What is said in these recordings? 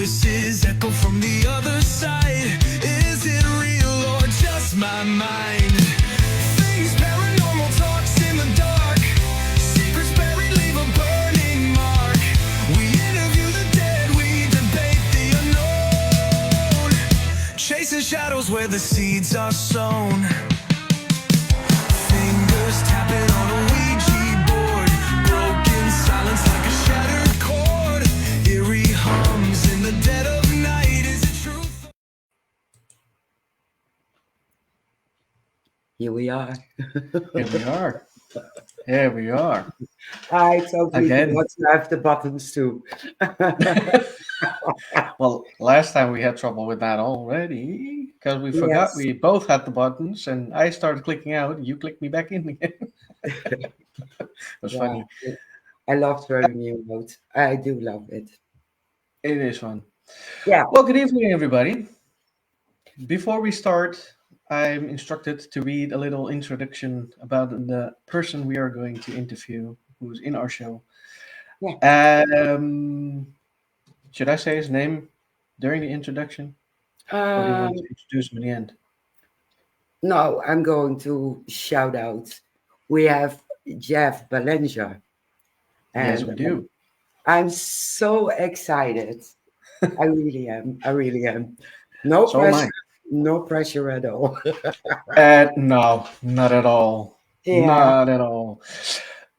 voices echo from the other side. Is it real or just my mind? Things paranormal talks in the dark. Secrets buried leave a burning mark. We interview the dead, we debate the unknown. Chasing shadows where the seeds are sown. Fingers tapping on a Ouija board. Broken silence like a shattered chord. Eerie hums in the dead of night. Is it truth? Here we are. Here we are. Here we are. I totally Again. forgot to have the buttons too. Well, last time we had trouble with that already because we forgot Yes. we both had the buttons, and I started clicking out. You clicked me back in again. It was Yeah, funny. I love throwing you out. I do love it. It is fun. Yeah. Well, good evening, everybody. Before we start, I'm instructed to read a little introduction about the person we are going to interview, who's in our show. Should I say his name during the introduction, or do you want Um, to introduce him in the end? no, I'm going to shout out. We have Jeff Belanger. Yes, And we do. I'm so excited. I really am. I really am. No So am I. pressure. No pressure at all. No, not at all. Yeah. Not at all.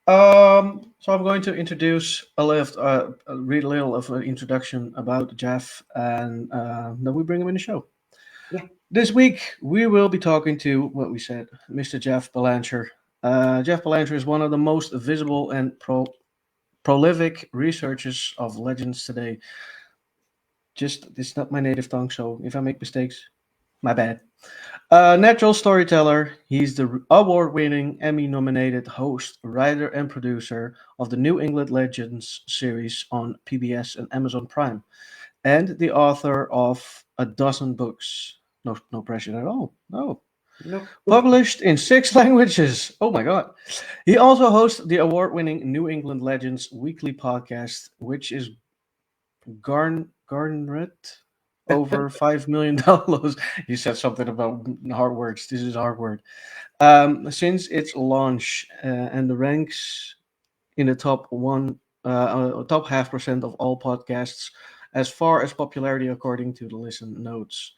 So I'm going to introduce read a little of an introduction about Jeff, and then we bring him in the show. Yeah. This week we will be talking to what we said, Mr. Jeff Belanger. Jeff Belanger is one of the most visible and prolific researchers of legends today. It's not my native tongue, so if I make mistakes, my bad. Natural storyteller, he's the award-winning, Emmy-nominated host, writer, and producer of the New England Legends series on PBS and Amazon Prime, and the author of a dozen books. No pressure at all. No. No. Published in 6 languages. Oh my God. He also hosts the award-winning New England Legends weekly podcast, which is garnered over 5 million downloads. You said something about hard words. This is a hard word. Since its launch, and the ranks in the top 0.5% of all podcasts as far as popularity according to the listen notes.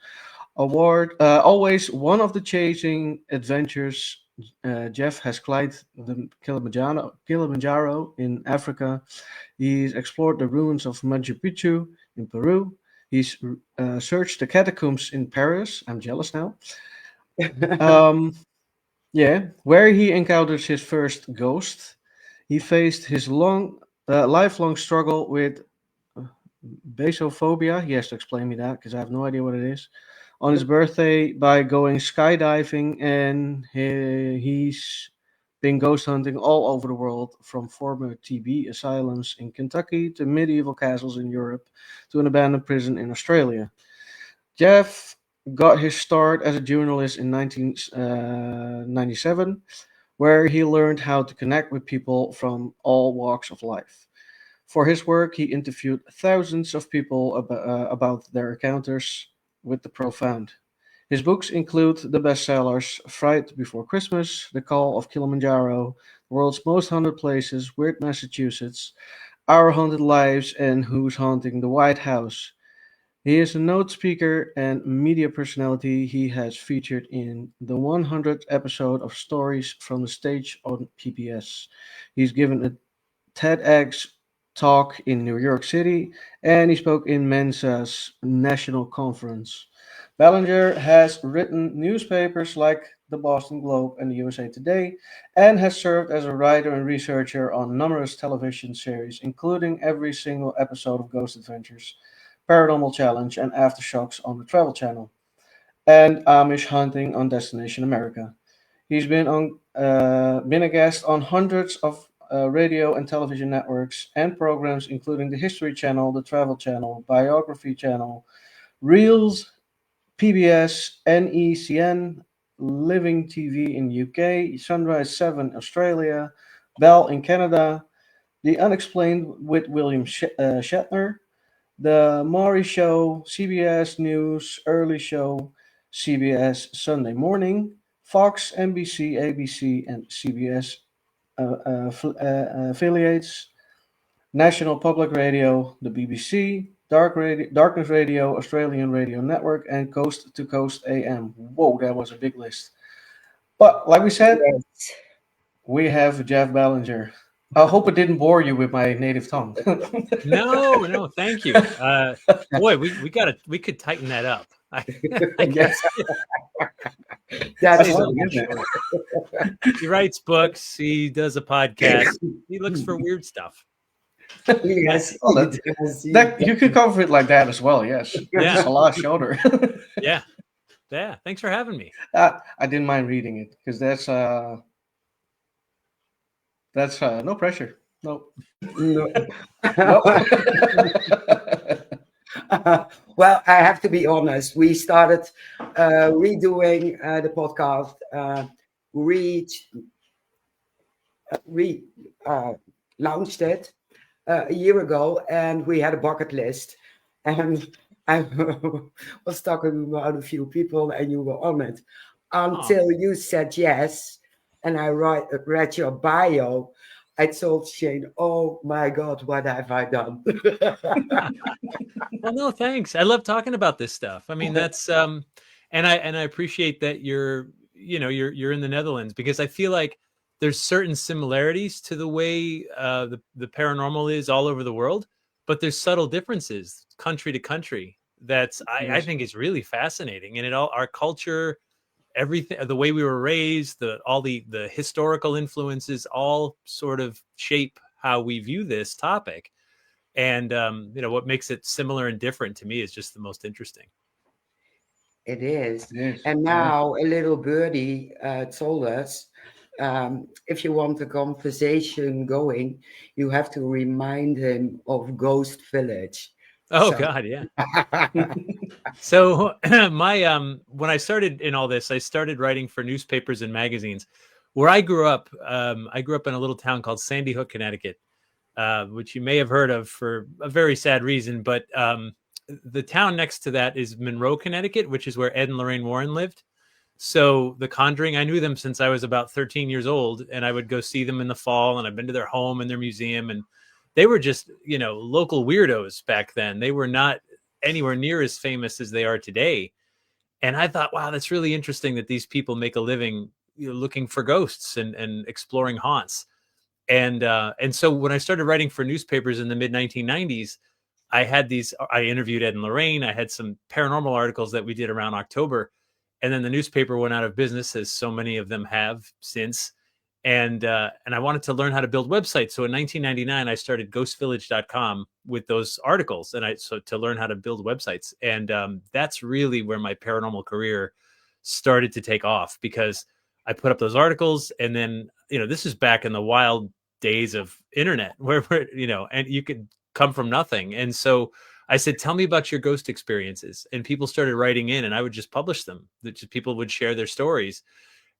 Always one of the chasing adventures. Jeff has climbed the Kilimanjaro in Africa. He's explored the ruins of Machu Picchu in Peru. He's searched the catacombs in Paris. I'm jealous now. Where he encounters his first ghost. He faced his lifelong struggle with basophobia. He has to explain me that because I have no idea what it is. On his birthday by going skydiving, and he's been ghost hunting all over the world, from former TB asylums in Kentucky to medieval castles in Europe to an abandoned prison in Australia. Jeff got his start as a journalist in 1997, where he learned how to connect with people from all walks of life. For his work, he interviewed thousands of people about their encounters with the profound. His books include the bestsellers Fright Before Christmas, The Call of Kilimanjaro, The World's Most Haunted Places, Weird Massachusetts, Our Haunted Lives, and Who's Haunting the White House. He is a note speaker and media personality. He has featured in the 100th episode of Stories from the Stage on PBS. He's given a TEDx talk in New York City, and he spoke in MENSA's national conference. Belanger has written newspapers like the Boston Globe and the USA Today, and has served as a writer and researcher on numerous television series, including every single episode of Ghost Adventures, Paranormal Challenge, and Aftershocks on the Travel Channel, and Amish Hunting on Destination America. He's been a guest on hundreds of radio and television networks and programs, including the History Channel, the Travel Channel, Biography Channel, Reels, PBS, NECN, Living TV in UK, Sunrise 7 Australia, Bell in Canada, The Unexplained with William Shatner, The Maury Show, CBS News Early Show, CBS Sunday Morning, Fox, NBC, ABC, and CBS affiliates, National Public Radio, the BBC, Darkness Radio, Australian Radio Network, and Coast to Coast AM. Whoa, that was a big list. But like we said, Yes. we have Jeff Belanger. I hope it didn't bore you with my native tongue. No, thank you. Boy, we could tighten that up. I Yes. That That's is fun, isn't it? He writes books. He does a podcast. He looks for weird stuff. yes. Oh, he does. That you could cover it like that as well. Yes. Yeah. It's a lot shorter. Yeah. Thanks for having me. I didn't mind reading it because that's no pressure. No. No. No. Well, I have to be honest. We started redoing the podcast, launched it a year ago, and we had a bucket list. And I was talking about a few people, and you were on it until you said yes. And I read your bio. I told Shane, "Oh my God, what have I done?" Well, no, thanks. I love talking about this stuff. I mean, that's and I appreciate that you're in the Netherlands, because I feel like there's certain similarities to the way the paranormal is all over the world, but there's subtle differences country to country. That's I think is really fascinating, and our culture, everything, the way we were raised, all the historical influences all sort of shape how we view this topic. And what makes it similar and different to me is just the most interesting. It is. Yes. And now a little birdie told us, if you want the conversation going, you have to remind him of Ghost Village. Oh, So- God, yeah. So when I started in all this, I started writing for newspapers and magazines. Where I grew up in a little town called Sandy Hook, Connecticut, which you may have heard of for a very sad reason. But the town next to that is Monroe, Connecticut, which is where Ed and Lorraine Warren lived. So The Conjuring, I knew them since I was about 13 years old, and I would go see them in the fall, and I've been to their home and their museum, and they were just, local weirdos back then. They were not anywhere near as famous as they are today. And I thought, wow, that's really interesting that these people make a living looking for ghosts and exploring haunts. And so when I started writing for newspapers in the mid 1990s, I interviewed Ed and Lorraine. I had some paranormal articles that we did around October. And then the newspaper went out of business, as so many of them have since. And I wanted to learn how to build websites. So in 1999, I started ghostvillage.com with those articles, to learn how to build websites. And that's really where my paranormal career started to take off, because I put up those articles, and then, this is back in the wild days of internet where and you could come from nothing. And so I said, tell me about your ghost experiences. And people started writing in, and I would just publish them. People would share their stories.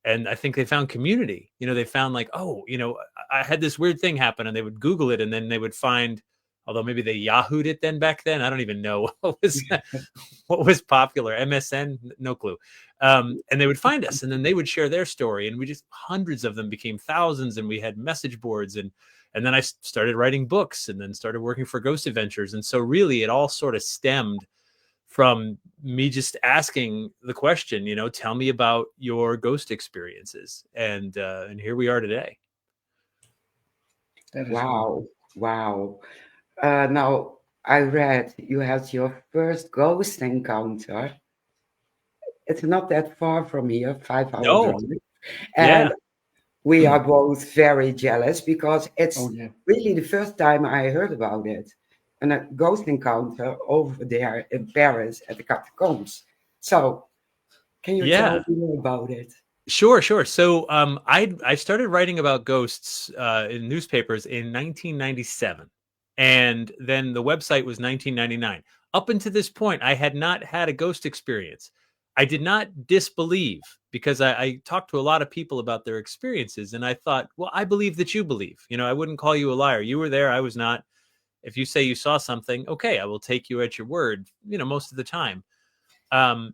And I think they found community. They found like, I had this weird thing happen, and they would Google it, and then they would find, although maybe they Yahoo'd it then back then. I don't even know what was popular. MSN, no clue. And they would find us, and then they would share their story, and hundreds of them became thousands, and we had message boards, and then I started writing books, and then started working for Ghost Adventures. And so really it all sort of stemmed from me just asking the question, tell me about your ghost experiences. And here we are today. Wow. Now, I read you had your first ghost encounter. It's not that far from here, 5 hours. No. Drive. And Yeah. we are both very jealous, because it's Oh, yeah. really the first time I heard about it. And a ghost encounter over there in Paris at the catacombs. So, can you tell me more about it? Sure. So I started writing about ghosts in newspapers in 1997. And then the website was 1999. Up until this point, I had not had a ghost experience. I did not disbelieve, because I talked to a lot of people about their experiences. And I thought, well, I believe that you believe. I wouldn't call you a liar. You were there. I was not. If you say you saw something, okay, I will take you at your word, most of the time.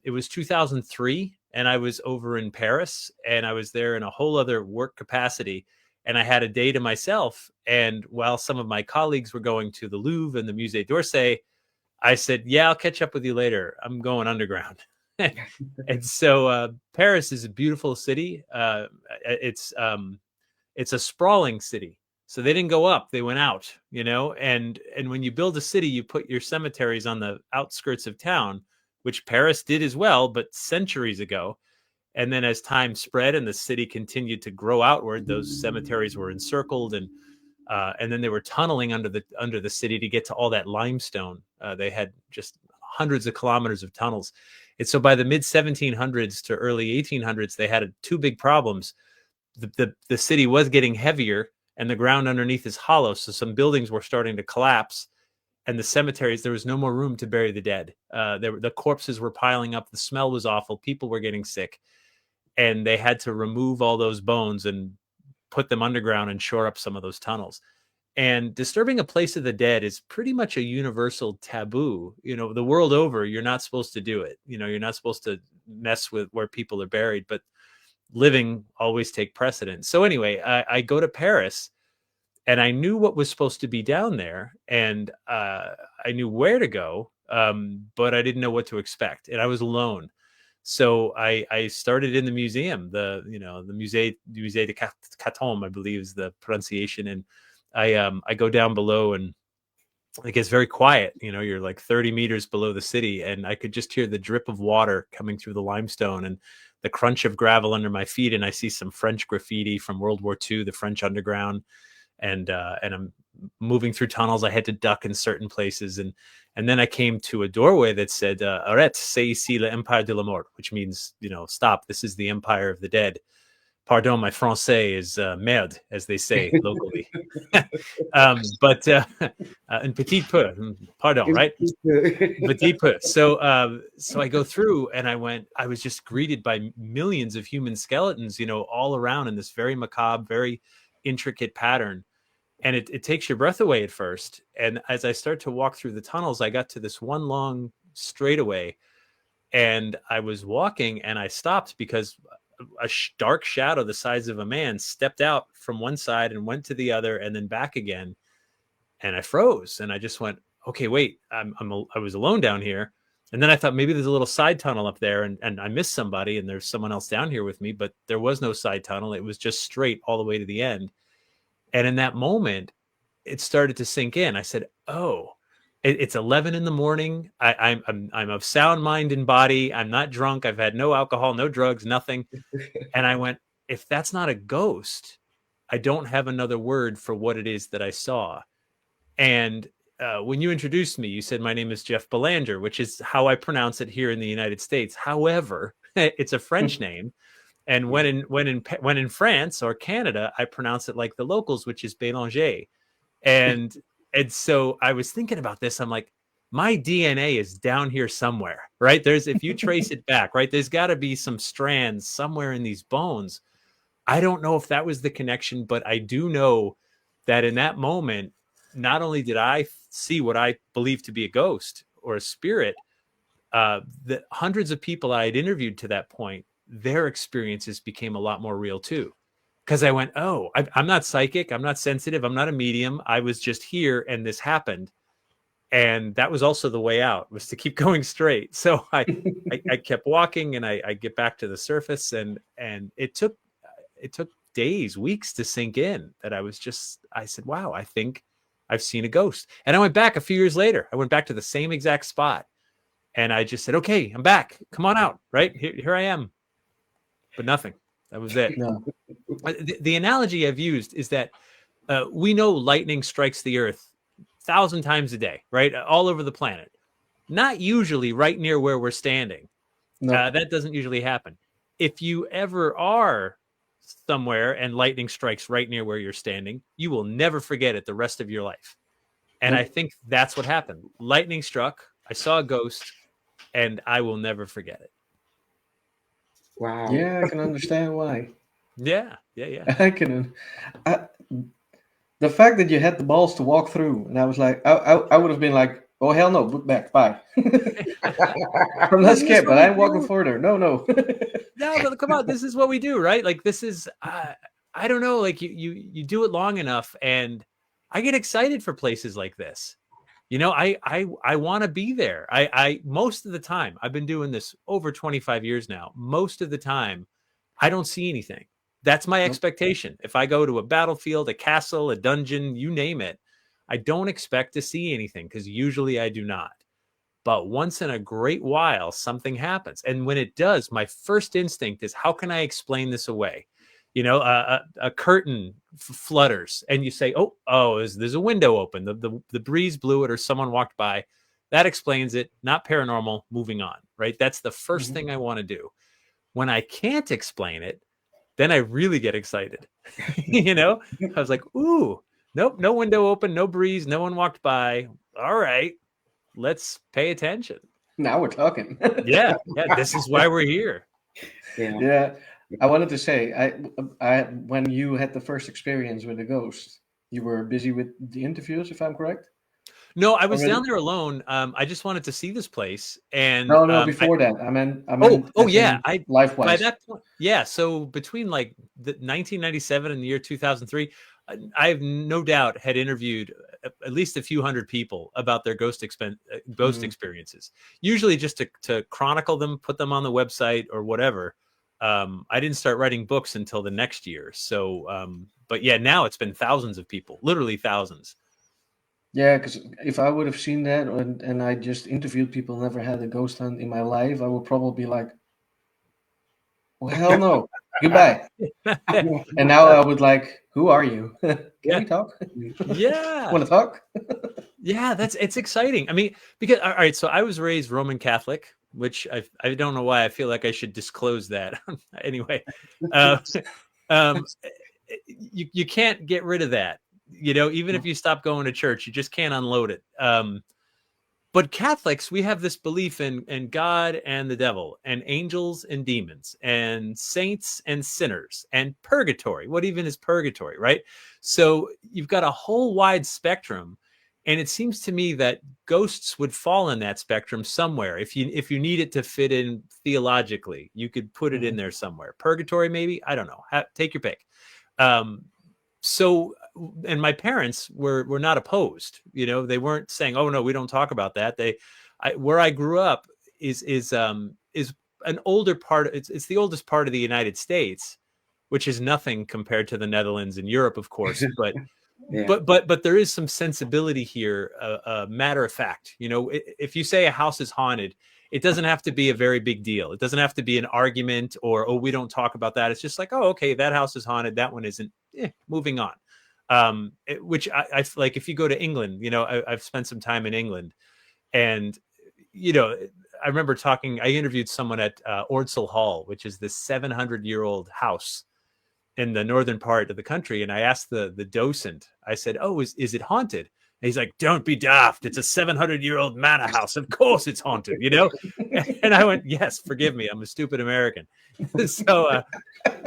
It was 2003 and I was over in Paris and I was there in a whole other work capacity. And I had a day to myself. And while some of my colleagues were going to the Louvre and the Musée d'Orsay, I said, yeah, I'll catch up with you later. I'm going underground. And so Paris is a beautiful city. It's a sprawling city. So they didn't go up, they went out, and when you build a city, you put your cemeteries on the outskirts of town, which Paris did as well, but centuries ago. And then as time spread and the city continued to grow outward, those cemeteries were encircled, and then they were tunneling under the city to get to all that limestone. They had just hundreds of kilometers of tunnels. And so by the mid 1700s to early 1800s, they had two big problems. The city was getting heavier and the ground underneath is hollow. So some buildings were starting to collapse, and the cemeteries, there was no more room to bury the dead. The corpses were piling up. The smell was awful. People were getting sick, and they had to remove all those bones and put them underground and shore up some of those tunnels. And disturbing a place of the dead is pretty much a universal taboo. The world over, you're not supposed to do it. You're not supposed to mess with where people are buried, but living always take precedence. So anyway, I go to Paris, and I knew what was supposed to be down there, and I knew where to go, but I didn't know what to expect, and I was alone. So I started in the museum, the Musée de Catacombs, I believe is the pronunciation, and I go down below, and it gets very quiet. You're like 30 meters below the city, and I could just hear the drip of water coming through the limestone and the crunch of gravel under my feet. And I see some French graffiti from World War II, the French underground. And I'm moving through tunnels. I had to duck in certain places. And then I came to a doorway that said, arrête, c'est ici l'empire de la mort, which means, stop. This is the empire of the dead. Pardon, my français is merde, as they say locally. But un petit peu, pardon, right? Petit peu. So I go through, and I was just greeted by millions of human skeletons, all around in this very macabre, very intricate pattern. And it takes your breath away at first. And as I start to walk through the tunnels, I got to this one long straightaway, and I was walking, and I stopped because a dark shadow the size of a man stepped out from one side and went to the other and then back again. And I froze, and I just went, okay, wait, I was alone down here. And then I thought maybe there's a little side tunnel up there, and I missed somebody, and there's someone else down here with me, but there was no side tunnel. It was just straight all the way to the end. And in that moment, it started to sink in. I said, oh, it's 11 in the morning. I'm of sound mind and body. I'm not drunk. I've had no alcohol, no drugs, nothing. And I went, if that's not a ghost, I don't have another word for what it is that I saw. And when you introduced me, you said, my name is Jeff Belanger, which is how I pronounce it here in the United States. However, it's a French name. And when in France or Canada, I pronounce it like the locals, which is Belanger. And so I was thinking about this. I'm like, my DNA is down here somewhere, right? If you trace it back, right, there's got to be some strands somewhere in these bones. I don't know if that was the connection, but I do know that in that moment, not only did I see what I believe to be a ghost or a spirit, the hundreds of people I had interviewed to that point, their experiences became a lot more real too. Because I went, oh, I'm not psychic. I'm not sensitive. I'm not a medium. I was just here and this happened. And that was also the way out, was to keep going straight. So I kept walking, and I get back to the surface, and it took days, weeks to sink in that I said, wow, I think I've seen a ghost. And I went back a few years later. I went back to the same exact spot, and I just said, okay, I'm back. Come on out. Right here I am. But nothing. That was it. No. The analogy I've used is that we know lightning strikes the earth 1,000 times a day, right? All over the planet. Not usually right near where we're standing. No. That doesn't usually happen. If you ever are somewhere and lightning strikes right near where you're standing, you will never forget it the rest of your life. And I think that's what happened. Lightning struck. I saw a ghost, and I will never forget it. Wow. Yeah, I can understand why. Yeah. I can. The fact that you had the balls to walk through, and I was like, I would have been like, oh hell no, book back, bye. I'm not This is scared, what but we I'm walking do. further. No, no. No, but come on, this is what we do, right? Like this is I don't know, like you do it long enough, and I get excited for places like this. You know, I want to be there. I most of the time, I've been doing this over 25 years now. Most of the time, I don't see anything. That's my Nope. expectation. If I go to a battlefield, a castle, a dungeon, you name it, I don't expect to see anything because usually I do not. But once in a great while, something happens. And when it does, my first instinct is, how can I explain this away? You know, a curtain flutters and you say, there's a window open. The breeze blew it or someone walked by. That explains it. Not paranormal. Moving on, right? That's the first thing I want to do. When I can't explain it, then I really get excited. You know, I was like, ooh, nope, no window open, no breeze, no one walked by. All right, let's pay attention. Now we're talking. Yeah, this is why we're here. Yeah. Yeah, I wanted to say, when you had the first experience with a ghost, you were busy with the interviews, if I'm correct. No, I was Already? down there alone. I just wanted to see this place, and No, before that, I meant, yeah, life by wise. that point, yeah. So between like the 1997 and the year 2003, I have no doubt had interviewed at least a few hundred people about their ghost experiences. Usually just to chronicle them, put them on the website or whatever. I didn't start writing books until the next year. So, but yeah, now it's been thousands of people, literally thousands. Yeah, because if I would have seen that and I just interviewed people, never had a ghost hunt in my life, I would probably be like, well, hell no, goodbye. And now I would like, who are you? Can we talk? Yeah. Want to talk? Yeah, it's exciting. I mean, because all right, so I was raised Roman Catholic, which I don't know why I feel like I should disclose that. Anyway, uh, um, you can't get rid of that. You know, even if you stop going to church, you just can't unload it. But Catholics, we have this belief in God and the devil, and angels and demons, and saints and sinners, and purgatory. What even is purgatory, right? So you've got a whole wide spectrum, and it seems to me that ghosts would fall in that spectrum somewhere. If you need it to fit in theologically, you could put it in there somewhere. Purgatory, maybe, I don't know. Take your pick. So, and my parents were not opposed. You know, they weren't saying, "Oh no, we don't talk about that." Where I grew up is an older part. It's the oldest part of the United States, which is nothing compared to the Netherlands and Europe, of course. But Yeah. but there is some sensibility here, matter of fact. You know, if you say a house is haunted, it doesn't have to be a very big deal. It doesn't have to be an argument or, oh, we don't talk about that. It's just like, oh, okay, that house is haunted. That one isn't. Moving on. Which I like. If you go to England, you know, I've spent some time in England, and you know, I remember I interviewed someone at Ordsall Hall, which is this 700-year-old house in the northern part of the country, and I asked the docent. I said, "Oh, is it haunted?" And he's like, "Don't be daft. It's a 700-year-old manor house. Of course it's haunted, you know?" And I went, "Yes, forgive me. I'm a stupid American." So,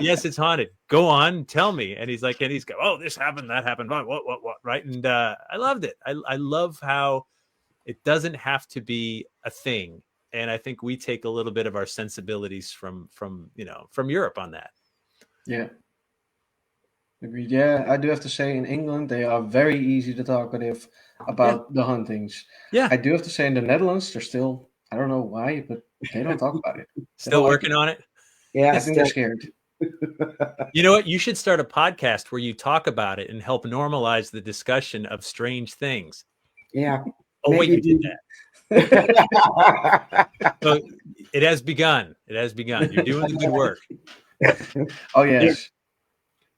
yes, it's haunted. Go on, tell me. And he's like, oh, this happened, that happened, what, right? And I loved it. I love how it doesn't have to be a thing. And I think we take a little bit of our sensibilities from Europe on that. Yeah. Agreed. Yeah, I do have to say, in England, they are very easy to talk with about the huntings. Yeah. I do have to say, in the Netherlands, they're still, I don't know why, but they don't talk about it. Still working on it. Yeah. I think they're scared. You know what? You should start a podcast where you talk about it and help normalize the discussion of strange things. Yeah. Oh, wait, you did that. So it has begun. You're doing the good work. Oh, yes.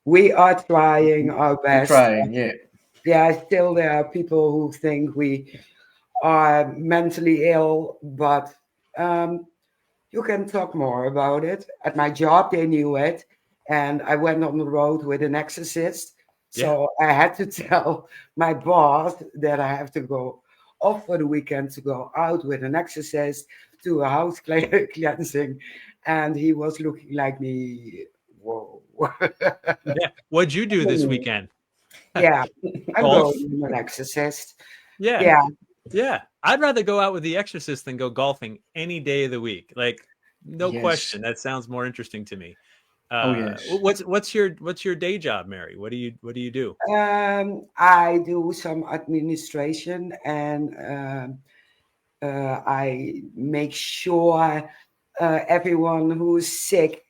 We are trying our best. We're trying, yeah. Yeah, still there are people who think we are mentally ill, but you can talk more about it. At my job, they knew it, and I went on the road with an exorcist. So I had to tell my boss that I have to go off for the weekend to go out with an exorcist to a house cleansing, and he was looking like me. Whoa. Yeah. What'd you do this weekend? Yeah, I'm Golf. going with an exorcist. Yeah. Yeah, Yeah. I'd rather go out with The Exorcist than go golfing any day of the week. Like, no Yes. question. That sounds more interesting to me. Oh yes. What's your day job, Mary? What do you do? I do some administration, and I make sure everyone who's sick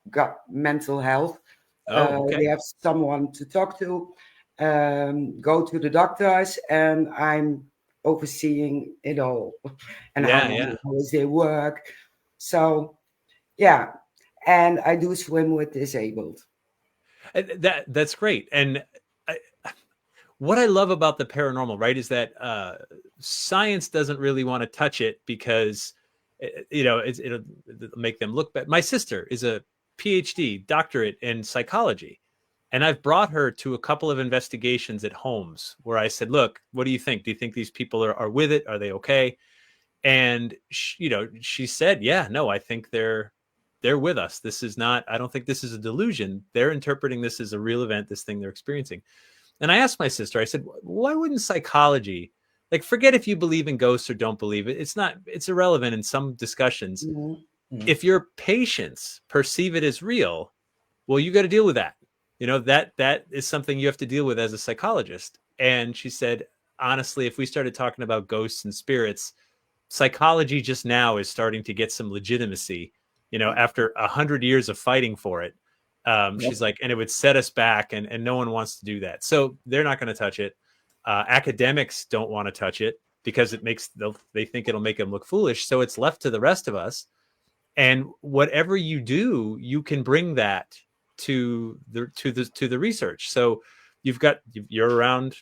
got mental health. Oh, They okay. have someone to talk to, go to the doctors, and I'm overseeing it all and how Yeah, many yeah. hours they work. So, yeah. And I do swim with disabled. That's great. And I, what I love about the paranormal, right, is that science doesn't really want to touch it because it'll make them look bad. My sister is a PhD doctorate in psychology, and I've brought her to a couple of investigations at homes where I said, "Look, what do you think? Do you think these people are with it? Are they okay?" And she said, "Yeah, no, I think they're with us. This is not. I don't think this is a delusion. They're interpreting this as a real event. This thing they're experiencing." And I asked my sister, I said, why wouldn't psychology, like, forget if you believe in ghosts or don't believe it. It's irrelevant in some discussions. Mhm. If your patients perceive it as real, well, you got to deal with that. That is something you have to deal with as a psychologist. And she said, honestly, if we started talking about ghosts and spirits, psychology just now is starting to get some legitimacy, after 100 years of fighting for it. Yep. She's like, and it would set us back, and no one wants to do that. So they're not going to touch it. Academics don't want to touch it because they think it'll make them look foolish. So it's left to the rest of us. And whatever you do, you can bring that to the research. So you're around,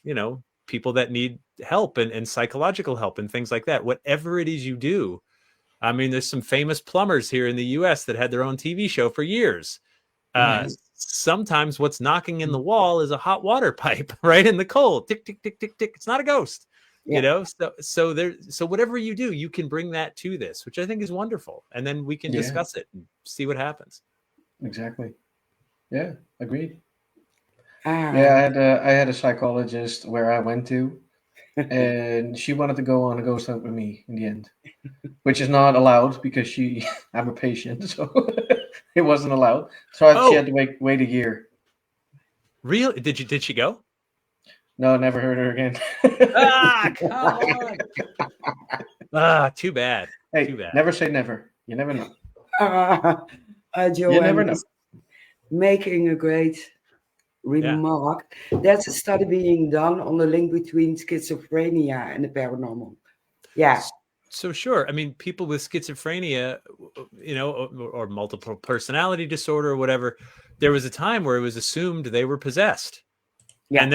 people that need help and psychological help and things like that. Whatever it is you do. I mean, there's some famous plumbers here in the US that had their own TV show for years. Right. Sometimes what's knocking in the wall is a hot water pipe, right in the cold. Tick, tick, tick, tick, tick. It's not a ghost, Yeah. So whatever you do, you can bring that to this, which I think is wonderful. And then we can Yeah. discuss it and see what happens. Exactly. Yeah. Agreed. Ah, Yeah, I had a psychologist where I went to, and she wanted to go on a ghost hunt with me in the end, which is not allowed because I'm a patient, so it wasn't allowed. So she had Oh, to wait a year. really? Did she go? No, never heard her again. Come on. Too bad. Too Hey, bad. never say never. You never know. Joanne You never know. is making a great remark. There's a study being done on the link between schizophrenia and the paranormal. Yeah. So sure. I mean, people with schizophrenia, or multiple personality disorder or whatever, there was a time where it was assumed they were possessed. Yeah. And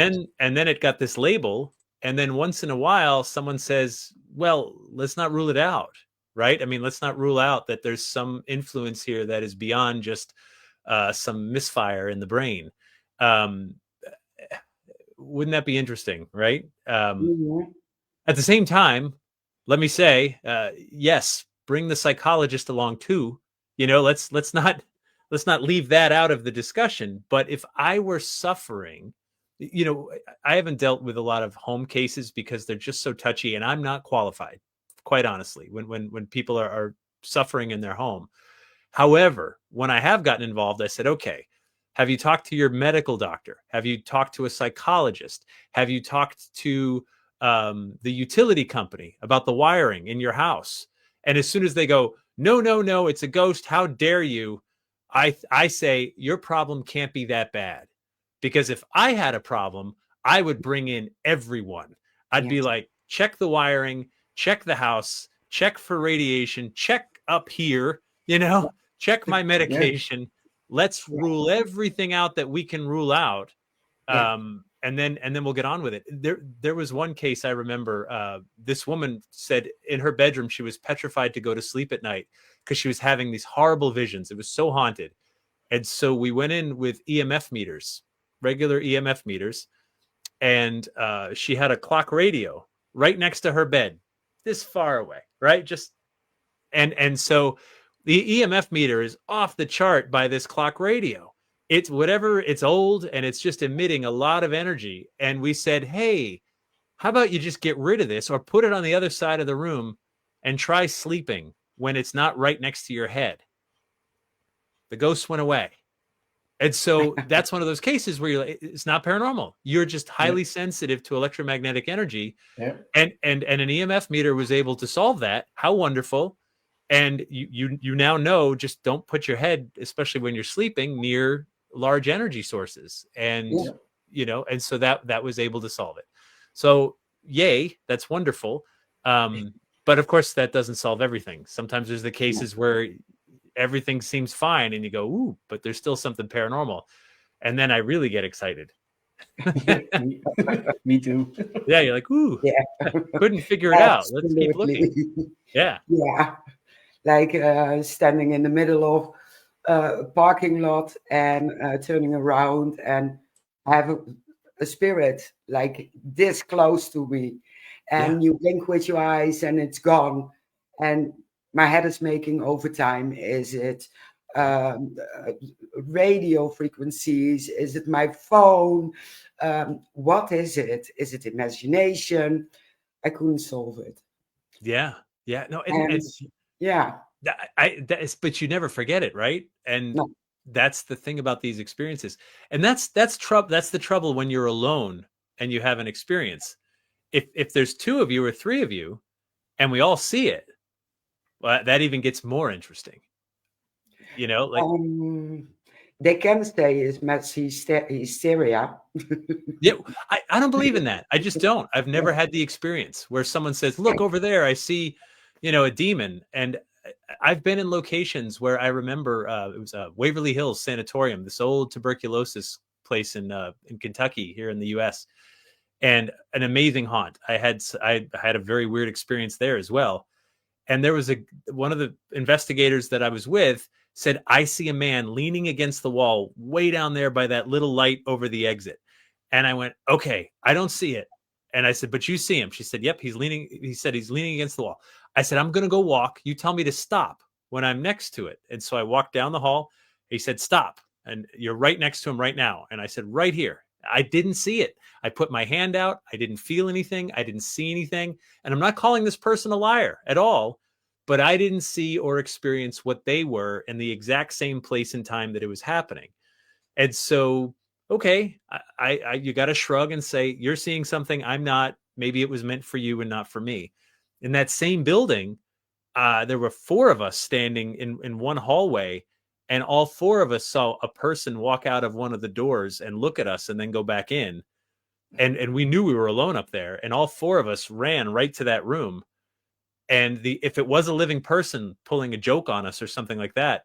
then it got this label. And then once in a while, someone says, well, let's not rule it out. Right. I mean, let's not rule out that there's some influence here that is beyond just some misfire in the brain. Wouldn't that be interesting? Right. Mhm. At the same time, let me say, yes, bring the psychologist along too. Let's not leave that out of the discussion. But if I were suffering, I haven't dealt with a lot of home cases because they're just so touchy, and I'm not qualified, quite honestly, when people are suffering in their home. However, when I have gotten involved, I said, okay, have you talked to your medical doctor? Have you talked to a psychologist? Have you talked to the utility company about the wiring in your house? And as soon as they go, no, no, no, it's a ghost, how dare you? I say, your problem can't be that bad. Because if I had a problem, I would bring in everyone. I'd be Yes. like, check the wiring, check the house, check for radiation, check up here, check my Yeah. medication. Let's rule everything out that we can rule out. Yeah. And then we'll get on with it. There was one case I remember. This woman said in her bedroom she was petrified to go to sleep at night because she was having these horrible visions. It was so haunted. And so we went in with EMF meters, regular EMF meters, and she had a clock radio right next to her bed, this far away, right? And so the EMF meter is off the chart by this clock radio. it's whatever, it's old and it's just emitting a lot of energy. And we said, hey, how about you just get rid of this or put it on the other side of the room and try sleeping when it's not right next to your head. The ghost went away. And so that's one of those cases where it's not paranormal. You're just highly sensitive to electromagnetic energy. Yeah. And an EMF meter was able to solve that. How wonderful. And you now know, just don't put your head, especially when you're sleeping, near large energy sources. And and so that was able to solve it. So yay, that's wonderful. But of course that doesn't solve everything. Sometimes there's the cases where everything seems fine and you go, ooh, but there's still something paranormal. And then I really get excited. Me too. Yeah, you're like, ooh, couldn't figure it out. Let's keep looking. Yeah. Yeah. Like standing in the middle of a parking lot and turning around and have a spirit like this close to me. And you blink with your eyes and it's gone. And my head is making overtime. Is it radio frequencies? Is it my phone? What is it? Is it imagination? I couldn't solve it. Yeah. No, but you never forget it, right? And that's the thing about these experiences. And that's the trouble when you're alone and you have an experience. If there's two of you or three of you and we all see it, well, that even gets more interesting. They can say it's mass hysteria. Yeah, I don't believe in that. I just don't. I've never had the experience where someone says, look over there, I see, a demon. And I've been in locations where I remember it was Waverly Hills Sanatorium, this old tuberculosis place in Kentucky here in the US, and an amazing haunt. I had a very weird experience there as well. And there was one of the investigators that I was with said, I see a man leaning against the wall way down there by that little light over the exit. And I went, okay, I don't see it. And I said, but you see him. She said, yep, he's leaning. He said, he's leaning against the wall. I said, I'm going to go walk. You tell me to stop when I'm next to it. And so I walked down the hall. He said, stop. And you're right next to him right now. And I said, right here. I didn't see it. I put my hand out. I didn't feel anything. I didn't see anything. And I'm not calling this person a liar at all, but I didn't see or experience what they were in the exact same place and time that it was happening. And so, okay, you got to shrug and say, you're seeing something I'm not. Maybe it was meant for you and not for me. In that same building, there were four of us standing in one hallway, and all four of us saw a person walk out of one of the doors and look at us and then go back in. And we knew we were alone up there. And all four of us ran right to that room. And if it was a living person pulling a joke on us or something like that,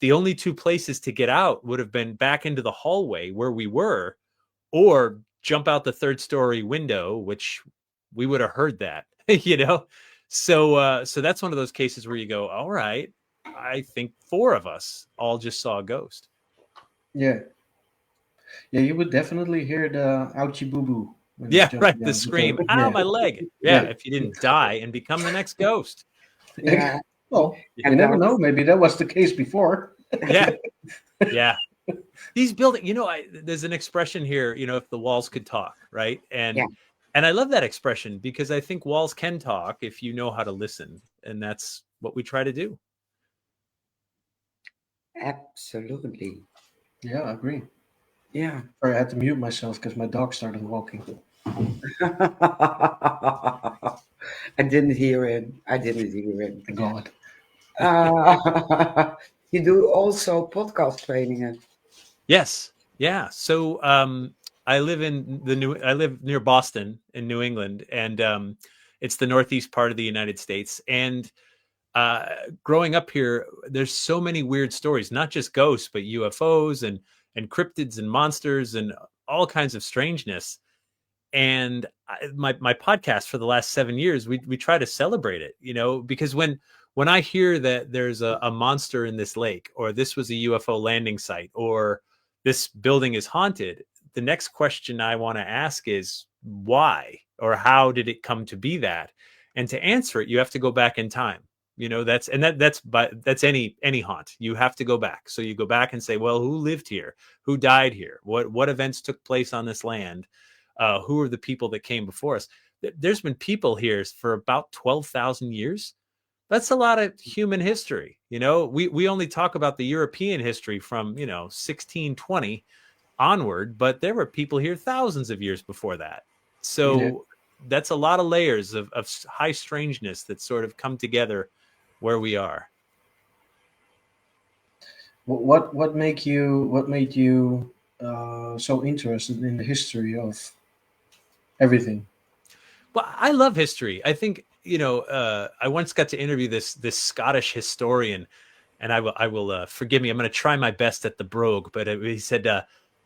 the only two places to get out would have been back into the hallway where we were, or jump out the third story window, which we would have heard that, So that's one of those cases where you go, all right, I think four of us all just saw a ghost. Yeah. Yeah, you would definitely hear the ouchie boo boo. Yeah, right. The scream, ow, my leg. Yeah, if you didn't die and become the next ghost. Yeah. Well, you never know. Maybe that was the case before. Yeah. These buildings, there's an expression here, if the walls could talk, right? And I love that expression because I think walls can talk if you know how to listen. And that's what we try to do. Absolutely. Yeah, I agree. Yeah. Sorry, I had to mute myself because my dog started walking. I didn't hear him. Thank God. You do also podcast training. Yes. Yeah. So I live near Boston in New England, and it's the northeast part of the United States. And growing up here, there's so many weird stories, not just ghosts, but UFOs and cryptids and monsters and all kinds of strangeness. And my podcast for the last 7 years, we try to celebrate it, because when I hear that there's a monster in this lake, or this was a UFO landing site, or this building is haunted, the next question I want to ask is why, or how did it come to be that? And to answer it, you have to go back in time. That's any haunt. You have to go back. So you go back and say, well, who lived here? Who died here? What events took place on this land? Who are the people that came before us? There's been people here for about 12,000 years. That's a lot of human history. We only talk about the European history from 1620 onward, but there were people here thousands of years before that. So that's a lot of layers of high strangeness that sort of come together where we are. What made you so interested in the history of everything? Well, I love history. I think I once got to interview this Scottish historian, and I will forgive me. I'm going to try my best at the brogue, but he said,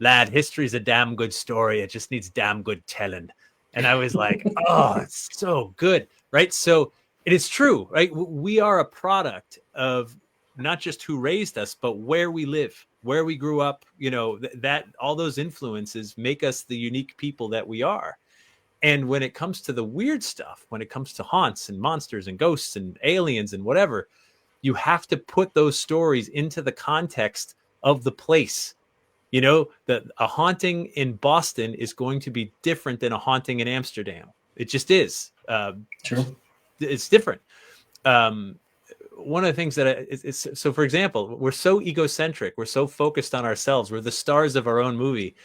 "Lad, history's a damn good story. It just needs damn good telling." And I was like, "Oh, it's so good, right?" So it is true, right? We are a product of not just who raised us, but where we live, where we grew up. That all those influences make us the unique people that we are. And when it comes to the weird stuff, when it comes to haunts and monsters and ghosts and aliens and whatever, you have to put those stories into the context of the place. A haunting in Boston is going to be different than a haunting in Amsterdam. It just is. True. It's different. One of the things that so, for example, we're so egocentric. We're so focused on ourselves. We're the stars of our own movie.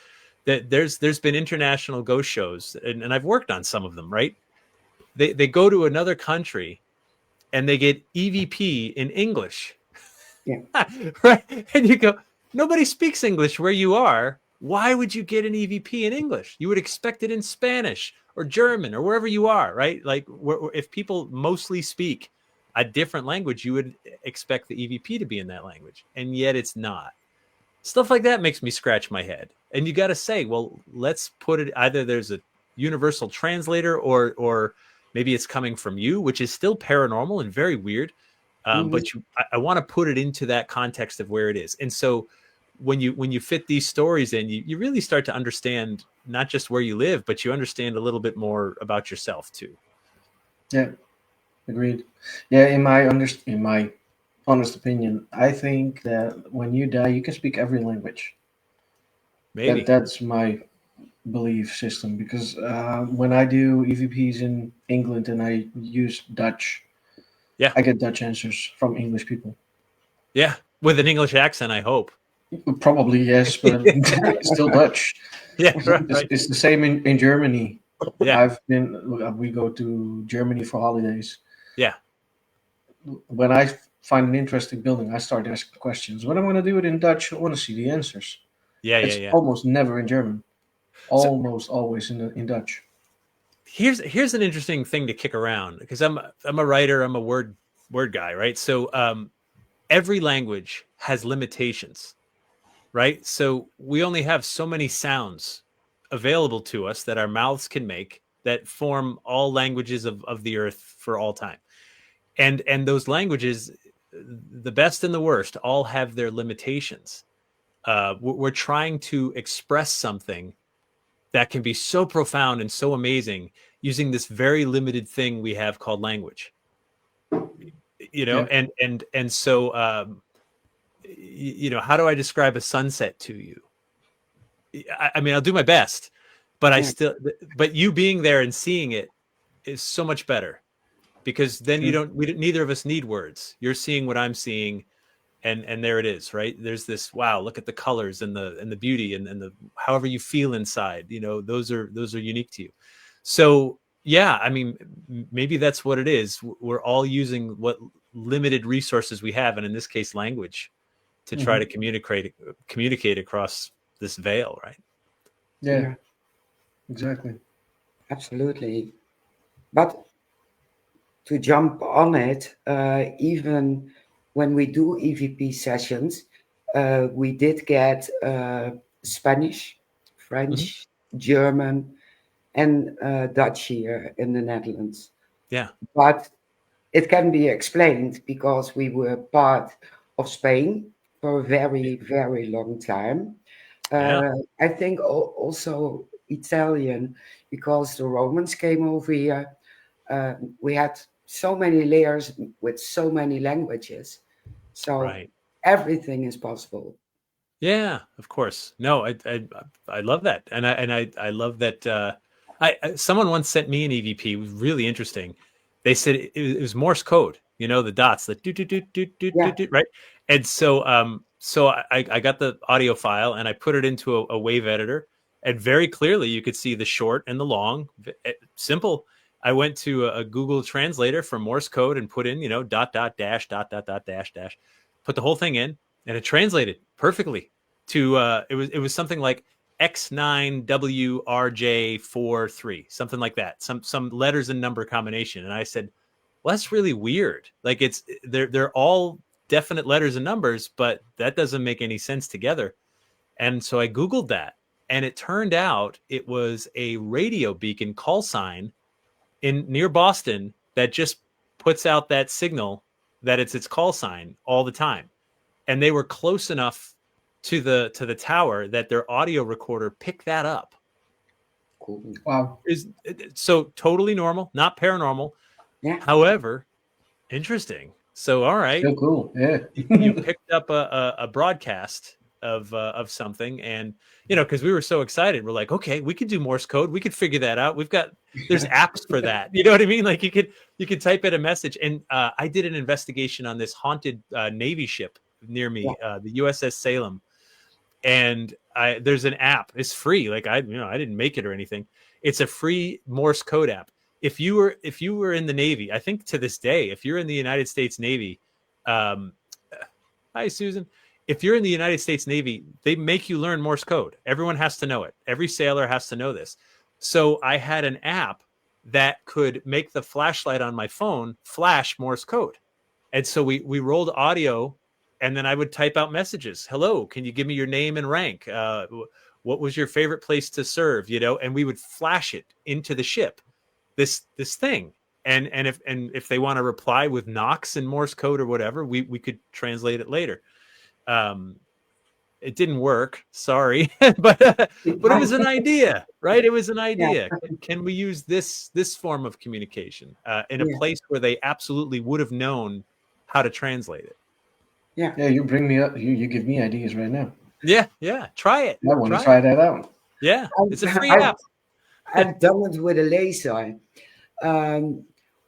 That there's been international ghost shows, and I've worked on some of them, right? They go to another country and they get EVP in English. Yeah. Right? And you go, nobody speaks English where you are. Why would you get an EVP in English? You would expect it in Spanish or German or wherever you are, right? Like if people mostly speak a different language, you would expect the EVP to be in that language. And yet it's not. Stuff like that makes me scratch my head. And you got to say, well, let's put it, either there's a universal translator or maybe it's coming from you, which is still paranormal and very weird. But I want to put it into that context of where it is. And so when you fit these stories in, you really start to understand not just where you live, but you understand a little bit more about yourself too. Yeah, agreed. Yeah, in my honest opinion, I think that when you die, you can speak every language. Maybe. That's my belief system, because when I do EVPs in England and I use Dutch, I get Dutch answers from English people. Yeah, with an English accent, I hope. Probably, yes, but it's still Dutch. Yeah, right. It's the same in Germany. Yeah. We go to Germany for holidays. Yeah. When I find an interesting building, I start asking questions. When I'm going to do it in Dutch, I want to see the answers. It's almost never in German. Almost always in Dutch. Here's an interesting thing to kick around, because I'm a writer, I'm a word guy, right? So every language has limitations, right? So we only have so many sounds available to us that our mouths can make that form all languages of the earth for all time. And those languages, the best and the worst, all have their limitations. We're trying to express something that can be so profound and so amazing using this very limited thing we have called language. And so how do I describe a sunset to you? I mean, I'll do my best, but but you being there and seeing it is so much better, because then neither of us need words. You're seeing what I'm seeing, and there it is, right? There's this, wow, look at the colors and the beauty and the however you feel inside, those are unique to you. So yeah, I mean, maybe that's what it is. We're all using what limited resources we have, and in this case, language, to try to communicate across this veil, right? Yeah, exactly. Absolutely. But to jump on it, even when we do EVP sessions, we did get Spanish, French, German, and Dutch here in the Netherlands. Yeah. But it can be explained because we were part of Spain for a very, very long time. I think also Italian, because the Romans came over here. We had so many layers with so many languages. So Right. everything is possible. Yeah, of course. No, I love that, and I love that. Someone once sent me an EVP. It was really interesting. They said it was Morse code. You know, the dots, the do do do do do do Yeah. do, right? And so I got the audio file and I put it into a wave editor, and very clearly you could see the short and the long. Simple. I went to a Google Translator for Morse code and put in, you know, dot dot dash dot dot dot dash dash, put the whole thing in, and it translated perfectly to it was something like X9WRJ43, something like that, some letters and number combination. And I said, well, that's really weird. Like they're all definite letters and numbers, but that doesn't make any sense together. And so I Googled that, and it turned out it was a radio beacon call sign near Boston that just puts out that signal that it's its call sign all the time. And they were close enough to the tower that their audio recorder picked that up. Cool. Wow. So totally normal, not paranormal. Yeah. However, interesting. So all right, So cool. Yeah. you picked up a broadcast of something, and you know, because we were so excited, we're like, okay, we could do Morse code, we could figure that out. There's apps for that. You know what I mean? Like you could type in a message. And I did an investigation on this haunted Navy ship near me, the USS Salem. And there's an app. It's free. Like I didn't make it or anything. It's a free Morse code app. If you were in the Navy, I think to this day, if you're in the United States Navy, hi Susan. If you're in the United States Navy, they make you learn Morse code. Everyone has to know it. Every sailor has to know this. So I had an app that could make the flashlight on my phone flash Morse code. And so we rolled audio, and then I would type out messages. Hello, can you give me your name and rank? What was your favorite place to serve? You know, and we would flash it into the ship, this thing. And if they want to reply with Knox and Morse code or whatever, we could translate it later. It didn't work, sorry, but it was an idea, right? It was an idea. Yeah. Can we use this form of communication in a place where they absolutely would have known how to translate it? Yeah. Yeah, you bring me up. You give me ideas right now. Yeah. Try it. I want to try that out. Yeah, it's a free app. I've done it with a laser.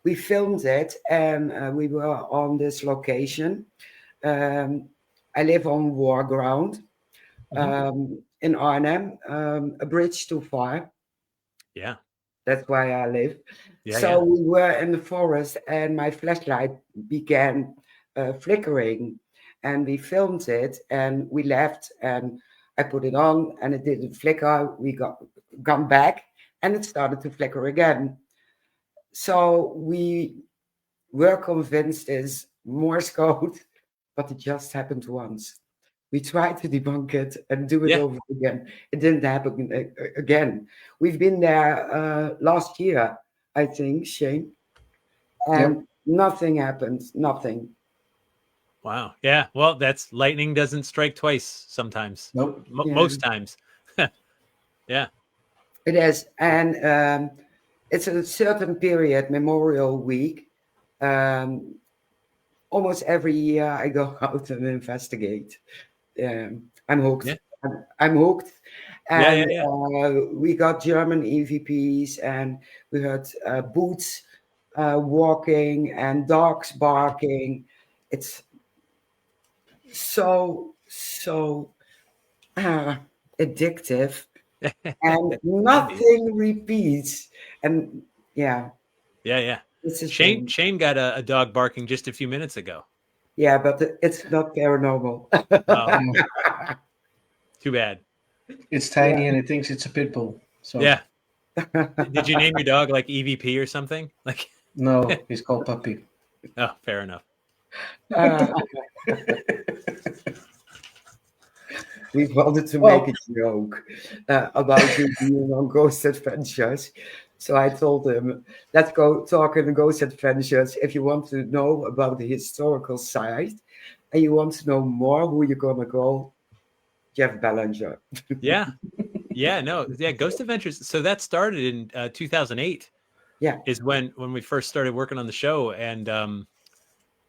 We filmed it, and we were on this location. I live on war ground in Arnhem, a bridge too far. Yeah. That's where I live. Yeah, So we were in the forest, and my flashlight began flickering, and we filmed it, and we left, and I put it on, and it didn't flicker. We gone back, and it started to flicker again. So we were convinced it's Morse code, but it just happened once. We tried to debunk it and do it over again. It didn't happen again. We've been there last year, I think, Shane, and nothing happened. Nothing. Wow. Yeah. Well, that's lightning doesn't strike twice sometimes. Nope. Most times. Yeah. It is. And it's a certain period, Memorial Week. Almost every year I go out and investigate. I'm hooked. Yeah. I'm hooked. And Yeah. We got German EVPs, and we heard boots walking and dogs barking. It's so addictive, and nothing repeats. And yeah. Shane got a dog barking just a few minutes ago. Yeah, but it's not paranormal. Oh, too bad. It's tiny and it thinks it's a pit bull. So Yeah. Did you name your dog like EVP or something? Like no, he's called Puppy. Oh, fair enough. We wanted to make a joke about you being on Ghost Adventures. So I told him, let's go talk in the Ghost Adventures. If you want to know about the historical side and you want to know more who you're going to call, Jeff Belanger. Yeah. Ghost Adventures. So that started in 2008. Yeah. is when we first started working on the show, and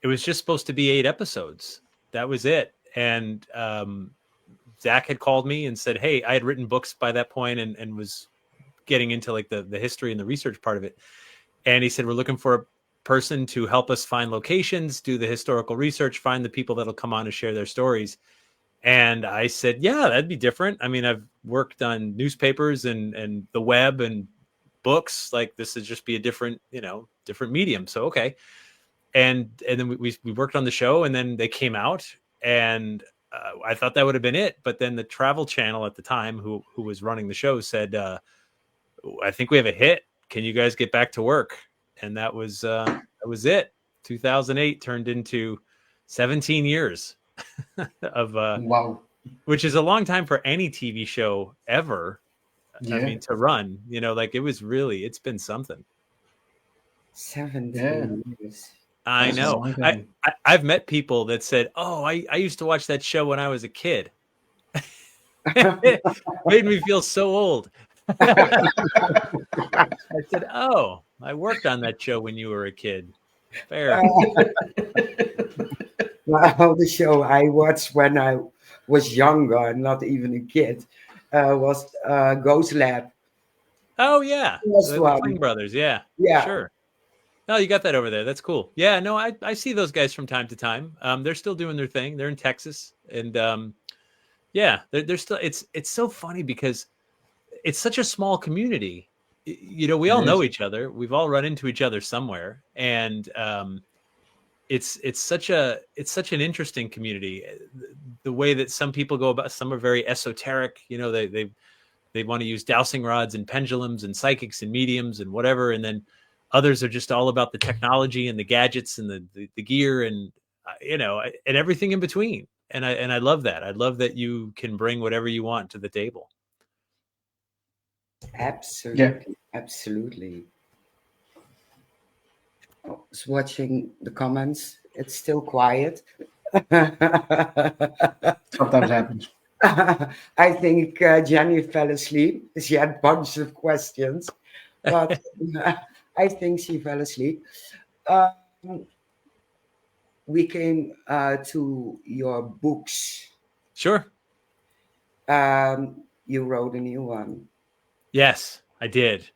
it was just supposed to be 8 episodes. That was it. And Zach had called me and said, hey, I had written books by that point and was getting into like the history and the research part of it. And he said, we're looking for a person to help us find locations, do the historical research, find the people that'll come on to share their stories. And I said, yeah, that'd be different. I mean, I've worked on newspapers and the web and books. Like, this would just be a different, different medium. So, okay. And then we worked on the show, and then they came out, and I thought that would have been it. But then the Travel Channel at the time, who was running the show, said, I think we have a hit. Can you guys get back to work? And that was it. 2008 turned into 17 years of Wow. which is a long time for any TV show ever. Yeah. I mean, to run, like it's been something. 17 years. I That's a know. long time. I've met people that said, oh, I used to watch that show when I was a kid. It made me feel so old. I said, oh, I worked on that show when you were a kid. Fair. Well, the show I watched when I was younger and not even a kid was Ghost Lab. Oh, yeah. Yes, The one. Fling Brothers. Yeah. Yeah. Sure. No, you got that over there. That's cool. Yeah, no, I see those guys from time to time. They're still doing their thing. They're in Texas, and yeah, they're still. It's so funny because it's such a small community. We all know each other. We've all run into each other somewhere, and it's such an interesting community. The way that some people go about, some are very esoteric. They want to use dowsing rods and pendulums and psychics and mediums and whatever, and then others are just all about the technology and the gadgets and the gear and and everything in between. And I love that. I love that you can bring whatever you want to the table. Absolutely. Absolutely. I was watching the comments. It's still quiet. Sometimes happens. I think Jenny fell asleep. She had a bunch of questions, but I think she fell asleep. We came to your books. Sure. You wrote a new one. Yes, I did.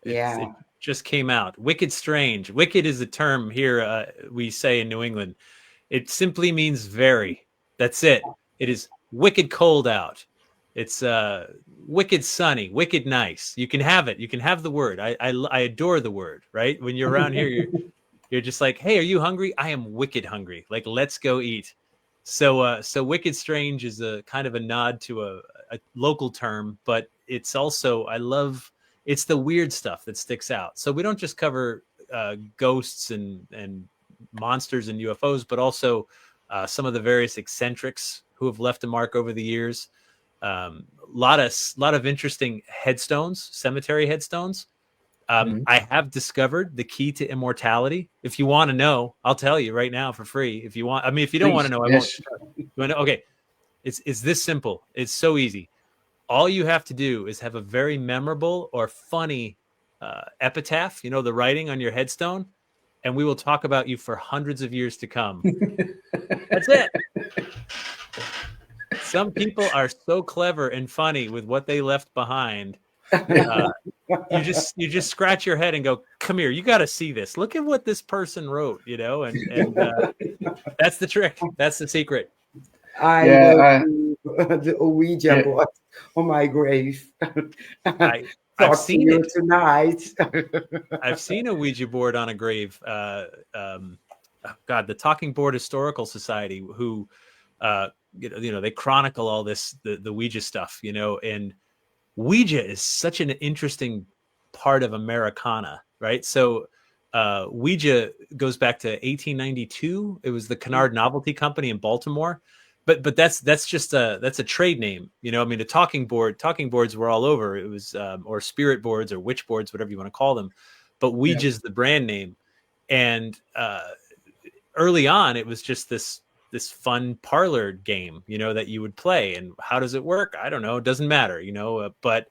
Yeah. It just came out. Wicked Strange. Wicked is a term here we say in New England. It simply means very. That's it. It is wicked cold out. It's wicked sunny, wicked nice. You can have it. You can have the word. I adore the word, right? When you're around here, you're just like, hey, are you hungry? I am wicked hungry. Like, let's go eat. So Wicked Strange is a kind of a nod to a local term, but it's also, it's the weird stuff that sticks out. So we don't just cover ghosts and monsters and UFOs, but also some of the various eccentrics who have left a mark over the years. Lot of interesting headstones, cemetery headstones. I have discovered the key to immortality. If you want to know, I'll tell you right now for free. If you want, if you don't want to know, I won't. You want to know? Okay. It's this simple. It's so easy. All you have to do is have a very memorable or funny epitaph, the writing on your headstone, and we will talk about you for hundreds of years to come. That's it. Some people are so clever and funny with what they left behind. You just scratch your head and go, come here, you got to see this. Look at what this person wrote, and that's the trick. That's the secret. I will do the Ouija board on my grave. I've seen it tonight. I've seen a Ouija board on a grave. The Talking Board Historical Society, who they chronicle all this, the Ouija stuff, and Ouija is such an interesting part of Americana, right? So Ouija goes back to 1892. It was the Kennard Novelty Company in Baltimore. But that's just that's a trade name, a talking boards were all over. It was or spirit boards or witch boards, whatever you want to call them. But Ouija's the brand name. And early on, it was just this fun parlor game, that you would play. And how does it work? I don't know. It doesn't matter, but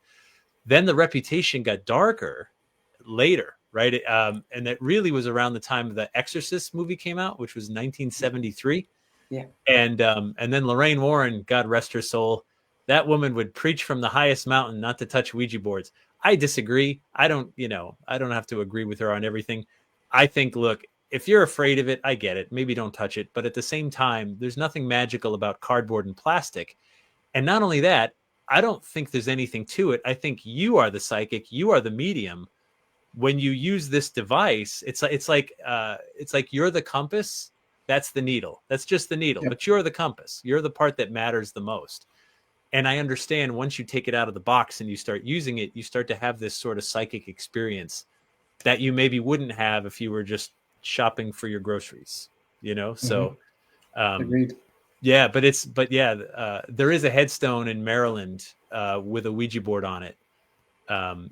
then the reputation got darker later. right? And that really was around the time the Exorcist movie came out, which was 1973. Yeah. And then Lorraine Warren, God rest her soul, that woman would preach from the highest mountain not to touch Ouija boards. I disagree. I don't have to agree with her on everything. I think, look, if you're afraid of it, I get it. Maybe don't touch it. But at the same time, there's nothing magical about cardboard and plastic. And not only that, I don't think there's anything to it. I think you are the psychic. You are the medium. When you use this device, it's like you're the compass. That's the needle. That's just the needle. Yep. But you're the compass. You're the part that matters the most. And I understand once you take it out of the box and you start using it, you start to have this sort of psychic experience that you maybe wouldn't have if you were just shopping for your groceries, you know? So, Agreed. Yeah, there is a headstone in Maryland with a Ouija board on it.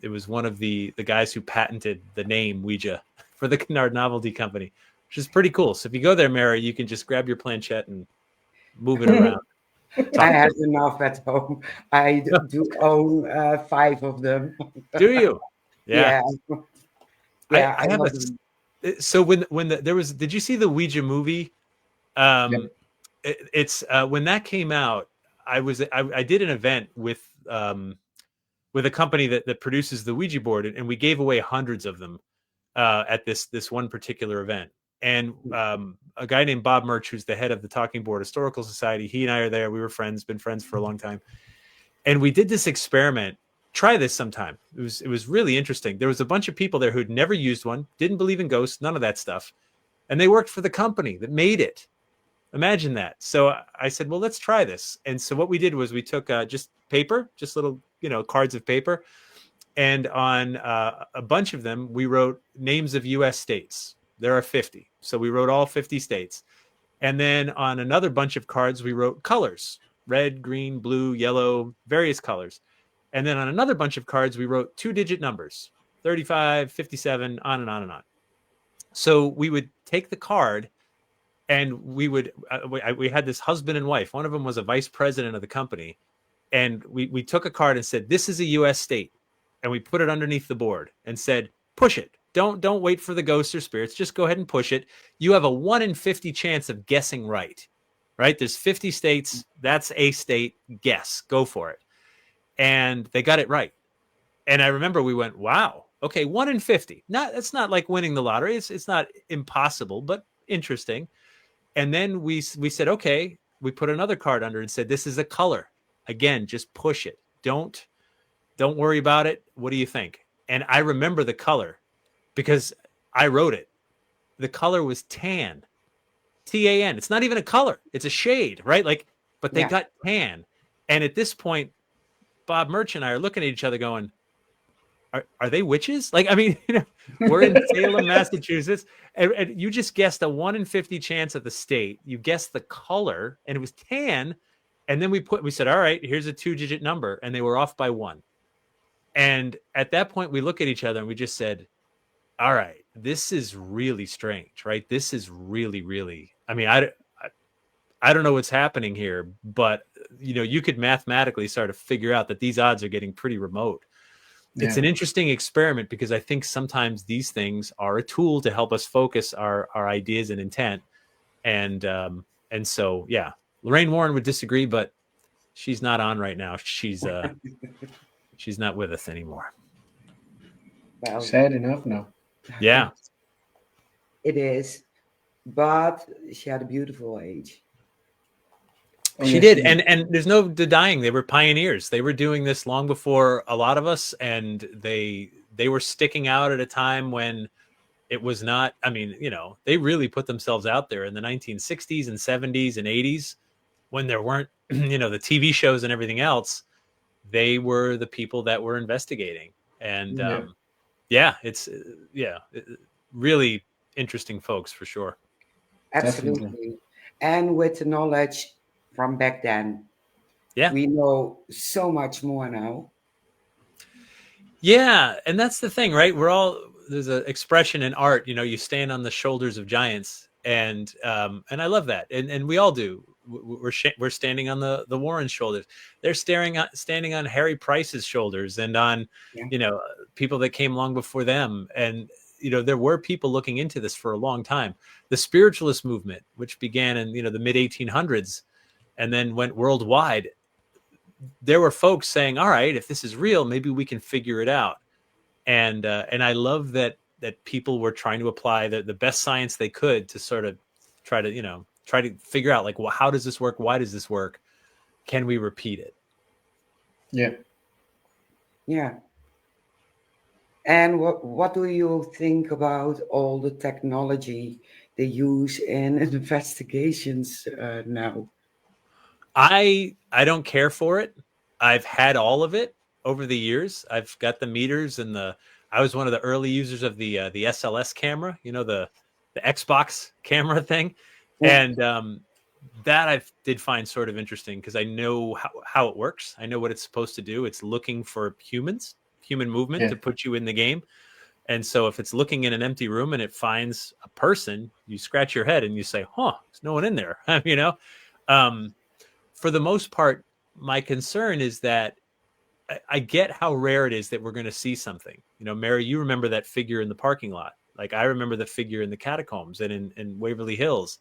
It was one of the guys who patented the name Ouija for the Kennard Novelty Company, which is pretty cool. So if you go there, Mary, you can just grab your planchette and move it around. I have enough at home. I do own 5 of them. Do you? Yeah. Yeah, I have a. So did you see the Ouija movie? It's when that came out, I did an event with a company that produces the Ouija board, and we gave away hundreds of them at this one particular event. And a guy named Bob Murch, who's the head of the Talking Board Historical Society, he and I are there. We were been friends for a long time. And we did this experiment. Try this sometime. It was really interesting. There was a bunch of people there who'd never used one, didn't believe in ghosts, none of that stuff. And they worked for the company that made it. Imagine that. So I said, well, let's try this. And so what we did was we took just paper, just little, cards of paper. And on a bunch of them, we wrote names of U.S. states. There are 50. So we wrote all 50 states. And then on another bunch of cards, we wrote colors: red, green, blue, yellow, various colors. And then on another bunch of cards, we wrote 2-digit numbers: 35, 57, on and on and on. So we would take the card and we had this husband and wife. One of them was a vice president of the company. And we took a card and said, this is a U.S. state. And we put it underneath the board and said, push it. Don't wait for the ghosts or spirits. Just go ahead and push it. You have a 1 in 50 chance of guessing right? There's 50 states. That's a state. Guess. Go for it. And they got it right. And I remember we went, wow, okay, 1 in 50. That's not like winning the lottery. It's not impossible, but interesting. And then we said, okay, we put another card under and said, this is a color. Again, just push it. Don't worry about it. What do you think? And I remember the color because I wrote it. The color was tan. T-A-N. It's not even a color. It's a shade, right? But they got tan. And at this point, Bob Murch and I are looking at each other going, are they witches? We're in Salem, Massachusetts, and you just guessed a 1 in 50 chance of the state. You guessed the color, and it was tan. And then we said, all right, here's a 2-digit number, and they were off by 1. And at that point, we look at each other and we just said, all right, this is really strange, right? This is really, really, I don't know what's happening here, but you could mathematically start to figure out that these odds are getting pretty remote. Yeah. It's an interesting experiment because I think sometimes these things are a tool to help us focus our ideas and intent. And so, yeah, Lorraine Warren would disagree, but she's not on right now. She's not with us anymore. Well, sad enough now. Yeah. It is, but she had a beautiful age. She did, and there's no denying they were pioneers. They were doing this long before a lot of us, and they were sticking out at a time when it was not. They really put themselves out there in the 1960s and 70s and 80s when there weren't, the TV shows and everything else. They were the people that were investigating, and it's really interesting folks for sure. Absolutely, definitely. And with the knowledge from back then, we know so much more now. Yeah, and that's the thing, right? There's an expression in art, you stand on the shoulders of giants, and I love that, and we all do. We're standing on the Warren shoulders. They're standing on Harry Price's shoulders, and on people that came along before them. And there were people looking into this for a long time. The spiritualist movement, which began in, the mid 1800s and then went worldwide, there were folks saying, all right, if this is real, maybe we can figure it out. And I love that people were trying to apply the best science they could to sort of try to figure out, like, well, how does this work? Why does this work? Can we repeat it? Yeah. Yeah. And what do you think about all the technology they use in investigations now? I don't care for it. I've had all of it over the years. I've got the meters and I was one of the early users of the SLS camera, the Xbox camera thing. Yeah. And that I did find sort of interesting because I know how it works. I know what it's supposed to do. It's looking for human movement to put you in the game. And so if it's looking in an empty room and it finds a person, you scratch your head and you say, there's no one in there. For the most part, my concern is that I get how rare it is that we're going to see something. Mary, you remember that figure in the parking lot. Like, I remember the figure in the catacombs and in Waverly Hills.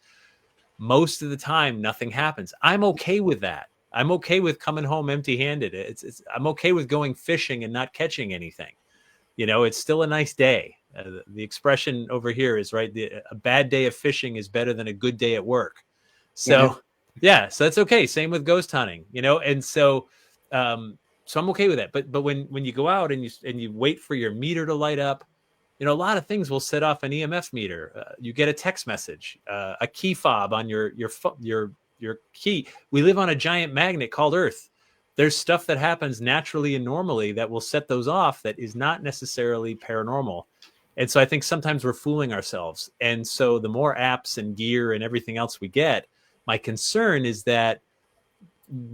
Most of the time, nothing happens. I'm okay with that. I'm okay with coming home empty-handed. I'm okay with going fishing and not catching anything. It's still a nice day. The expression over here is, right, a bad day of fishing is better than a good day at work. So, yeah, so that's okay. Same with ghost hunting, and so I'm okay with that. But when you go out and you wait for your meter to light up, a lot of things will set off an EMF meter. You get a text message, a key fob on your key. We live on a giant magnet called Earth. There's stuff that happens naturally and normally that will set those off that is not necessarily paranormal. And so I think sometimes we're fooling ourselves. And so the more apps and gear and everything else we get, my concern is that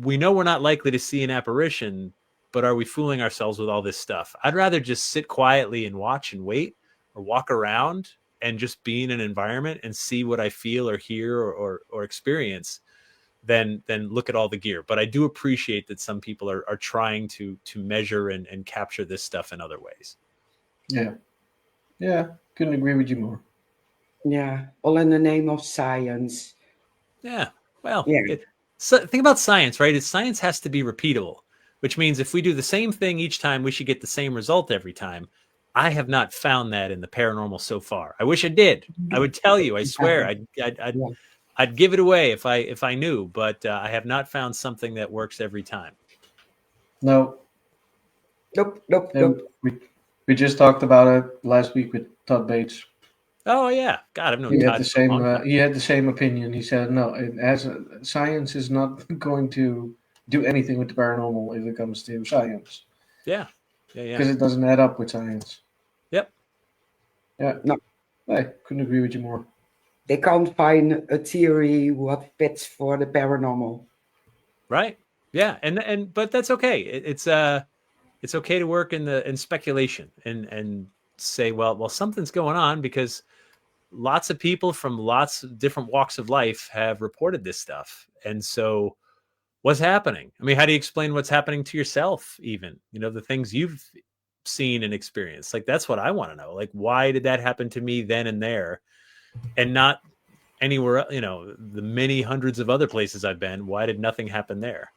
we know we're not likely to see an apparition, but are we fooling ourselves with all this stuff? I'd rather just sit quietly and watch and wait, or walk around and just be in an environment and see what I feel or hear or experience than look at all the gear. But I do appreciate that some people are trying to measure and capture this stuff in other ways. Yeah, couldn't agree with you more. Yeah, all in the name of science. Yeah, well, Yeah. Think about science, right? Science has to be repeatable, which means if we do the same thing each time, we should get the same result every time. I have not found that in the paranormal so far. I wish I did. I would tell you. I swear, I'd give it away if I knew, but I have not found something that works every time. No. Nope. We just talked about it last week with Todd Bates. Oh yeah, God, I've known He Todd had the for a long same. time. He had the same opinion. He said, "No, science is not going to do anything with the paranormal if it comes to science. Yeah. Because it doesn't add up with science." Yep. Yeah. No. I couldn't agree with you more. They can't find a theory what fits for the paranormal. Right. Yeah. But that's okay. It's okay to work in speculation and say, well, something's going on, because lots of people from lots of different walks of life have reported this stuff. And so what's happening? I mean, how do you explain what's happening to yourself? Even, the things you've seen and experienced, like, that's what I want to know. Like, why did that happen to me then and there and not anywhere, the many hundreds of other places I've been? Why did nothing happen there?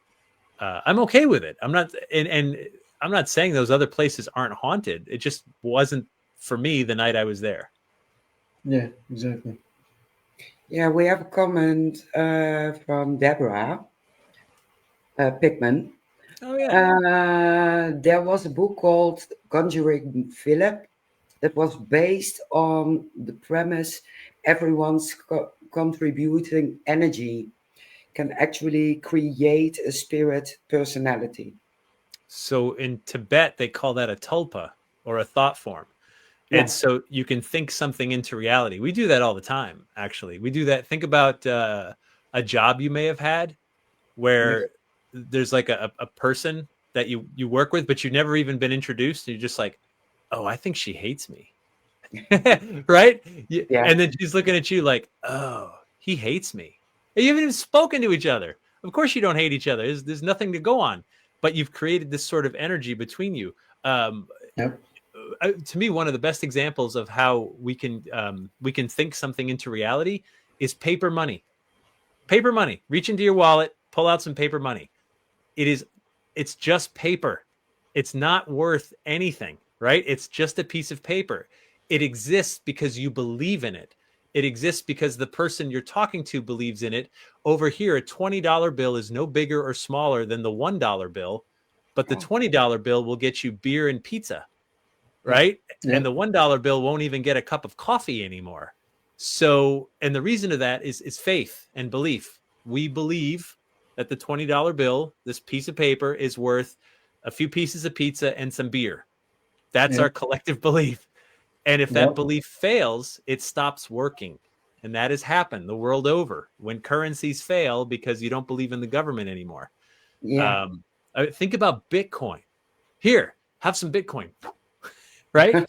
I'm okay with it. I'm not, and I'm not saying those other places aren't haunted. It just wasn't for me the night I was there. Yeah, exactly. Yeah, we have a comment from Deborah Pickman. Oh yeah. There was a book called Conjuring Philip that was based on the premise everyone's contributing energy can actually create a spirit personality. So in Tibet, they call that a tulpa, or a thought form. Yeah. And so you can think something into reality. We do that all the time, actually. We do that. Think about a job you may have had where there's like a person that you work with, but you've never even been introduced. And you're just like, oh, I think she hates me. Right? Yeah. And then she's looking at you like, oh, he hates me. And you haven't even spoken to each other. Of course you don't hate each other. There's nothing to go on. But you've created this sort of energy between you. Yep. to me, one of the best examples of how we can think something into reality is paper money. Paper money. Reach into your wallet, pull out some paper money. It's just paper. It's not worth anything, right? It's just a piece of paper. It exists because you believe in it. It exists because the person you're talking to believes in it. Over here, a $20 bill is no bigger or smaller than the $1 bill, but the $20 bill will get you beer and pizza, right? Yeah. And the $1 bill won't even get a cup of coffee anymore. So, and the reason of that is faith and belief. We believe that the $20 bill, this piece of paper, is worth a few pieces of pizza and some beer. That's our collective belief. And if that belief fails, it stops working. And that has happened the world over when currencies fail because you don't believe in the government anymore. Yeah. Think about Bitcoin. Here, have some Bitcoin, right?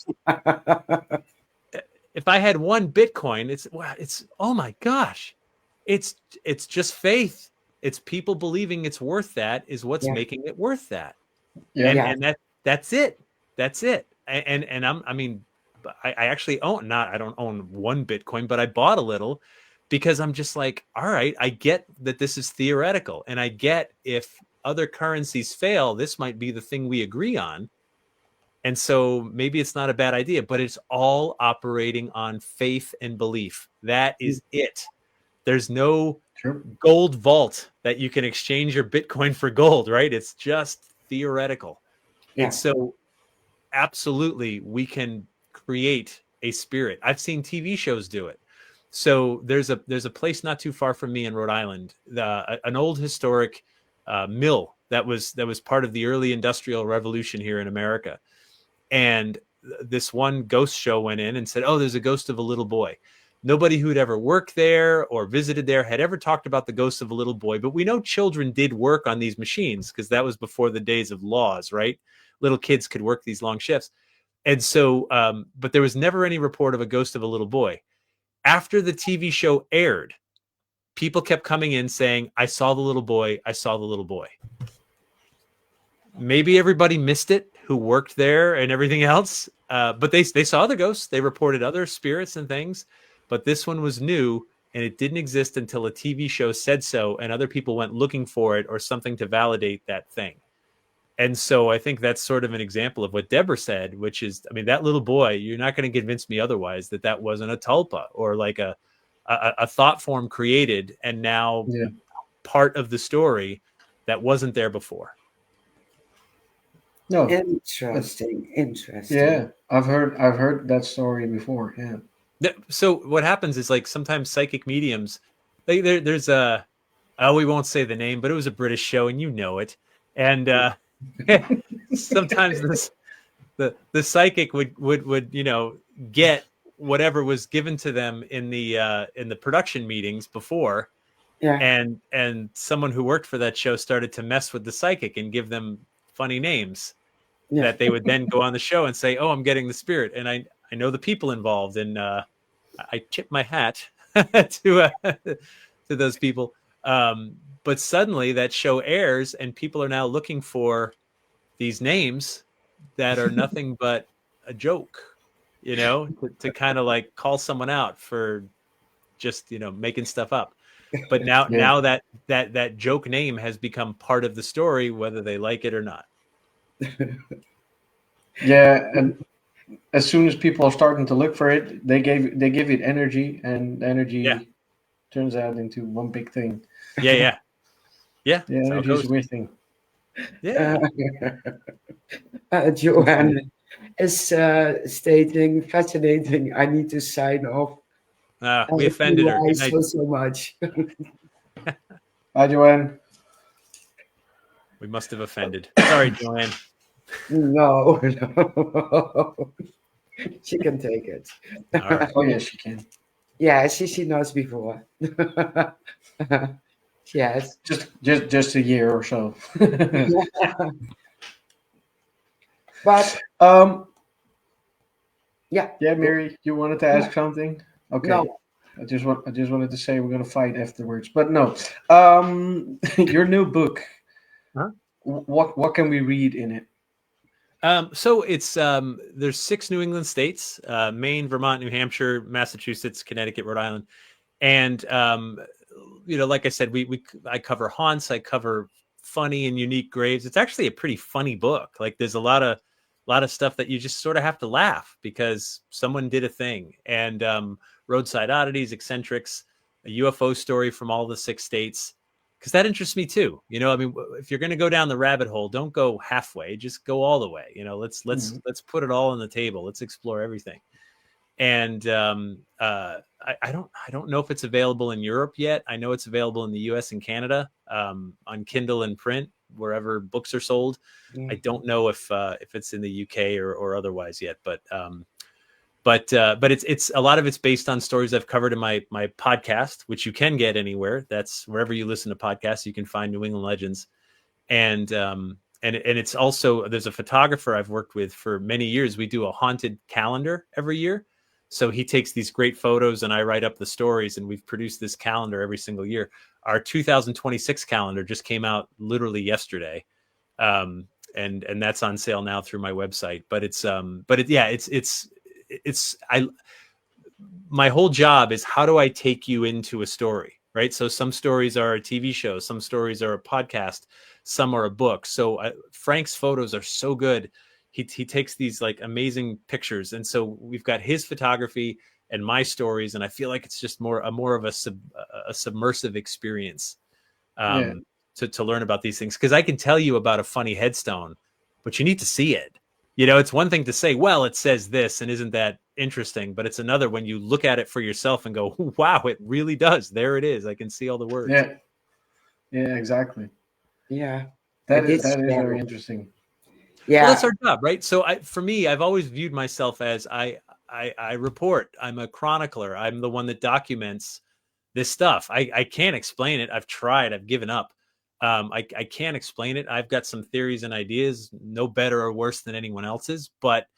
If I had one Bitcoin, it's oh my gosh, it's just faith. It's people believing it's worth that is what's making it worth that. Yeah. And that's it. That's it. And I actually I don't own one Bitcoin, but I bought a little because I'm just like, all right, I get that this is theoretical, and I get if other currencies fail, this might be the thing we agree on. And so maybe it's not a bad idea, but it's all operating on faith and belief. That is it. There's no gold vault that you can exchange your Bitcoin for gold, right? It's just theoretical. Yeah. And so absolutely we can create a spirit. I've seen TV shows do it. So there's a place not too far from me in Rhode Island, an old historic mill that was part of the early industrial revolution here in America. And this one ghost show went in and said, oh, there's a ghost of a little boy. Nobody who'd ever worked there or visited there had ever talked about the ghost of a little boy. But we know children did work on these machines because that was before the days of laws, right? Little kids could work these long shifts. And so, but there was never any report of a ghost of a little boy. After the TV show aired, people kept coming in saying, I saw the little boy. I saw the little boy. Maybe everybody missed it who worked there and everything else. But they saw the ghosts. They reported other spirits and things. But this one was new, and it didn't exist until a TV show said so, and other people went looking for it or something to validate that thing. And so I think that's sort of an example of what Deborah said, which is, I mean, that little boy, you're not going to convince me otherwise that wasn't a tulpa or like a thought form created and now part of the story that wasn't there before. No. Interesting. Yeah, I've heard that story before. Yeah. So what happens is, like, sometimes psychic mediums, there's we won't say the name, but it was a British show and you know it. And sometimes the psychic would get whatever was given to them in the production meetings before. Yeah. And someone who worked for that show started to mess with the psychic and give them funny names that they would then go on the show and say, oh, I'm getting the spirit. And I know the people involved, and I tip my hat to those people. But suddenly that show airs, and people are now looking for these names that are nothing but a joke, to kind of like call someone out for just, making stuff up. But now that joke name has become part of the story, whether they like it or not. Yeah, and as soon as people are starting to look for it, they give it energy, and energy turns out into one big thing. Yeah. Energy is a weird thing. Yeah. Joanne is stating, fascinating. I need to sign off. We offended her. So much. Hi, Joanne. We must have offended. Sorry, Joanne. No. She can take it. All right. Oh, yes, she can. Yeah, she knows before. Yes. Just a year or so. But yeah, Mary, you wanted to ask something? Okay. No. I just wanted to say we're gonna fight afterwards, but no. Your new book. Huh? What can we read in it? So it's there's 6 New England states: Maine, Vermont, New Hampshire, Massachusetts, Connecticut, Rhode Island, and like I said, I cover haunts, I cover funny and unique graves. It's actually a pretty funny book. Like there's a lot of stuff that you just sort of have to laugh because someone did a thing, and roadside oddities, eccentrics, a UFO story from all the 6 states. Because that interests me too. I mean, if you're going to go down the rabbit hole, don't go halfway, just go all the way. Let's put it all on the table. Let's explore everything. And I don't know if it's available in Europe yet. I know it's available in the US and Canada, on Kindle and print, wherever books are sold. I don't know if it's in the UK or otherwise yet, but it's a lot of it's based on stories I've covered in my podcast, which you can get anywhere. That's wherever you listen to podcasts, you can find New England Legends. And it's also, there's a photographer I've worked with for many years. We do a haunted calendar every year. So he takes these great photos and I write up the stories, and we've produced this calendar every single year. Our 2026 calendar just came out literally yesterday. And that's on sale now through my website. But my whole job is, how do I take you into a story, right? So some stories are a TV show, some stories are a podcast, some are a book. So Frank's photos are so good. He takes these like amazing pictures. And so we've got his photography and my stories. And I feel like it's just more of a submersive experience to learn about these things. Because I can tell you about a funny headstone, but you need to see it. It's one thing to say, well, it says this, and isn't that interesting? But it's another when you look at it for yourself and go, wow, it really does. There it is. I can see all the words. Yeah, exactly. Yeah. That is very interesting. Yeah. Well, that's our job, right? So for me, I've always viewed myself as I report. I'm a chronicler. I'm the one that documents this stuff. I can't explain it. I've tried. I've given up. I can't explain it. I've got some theories and ideas, no better or worse than anyone else's. But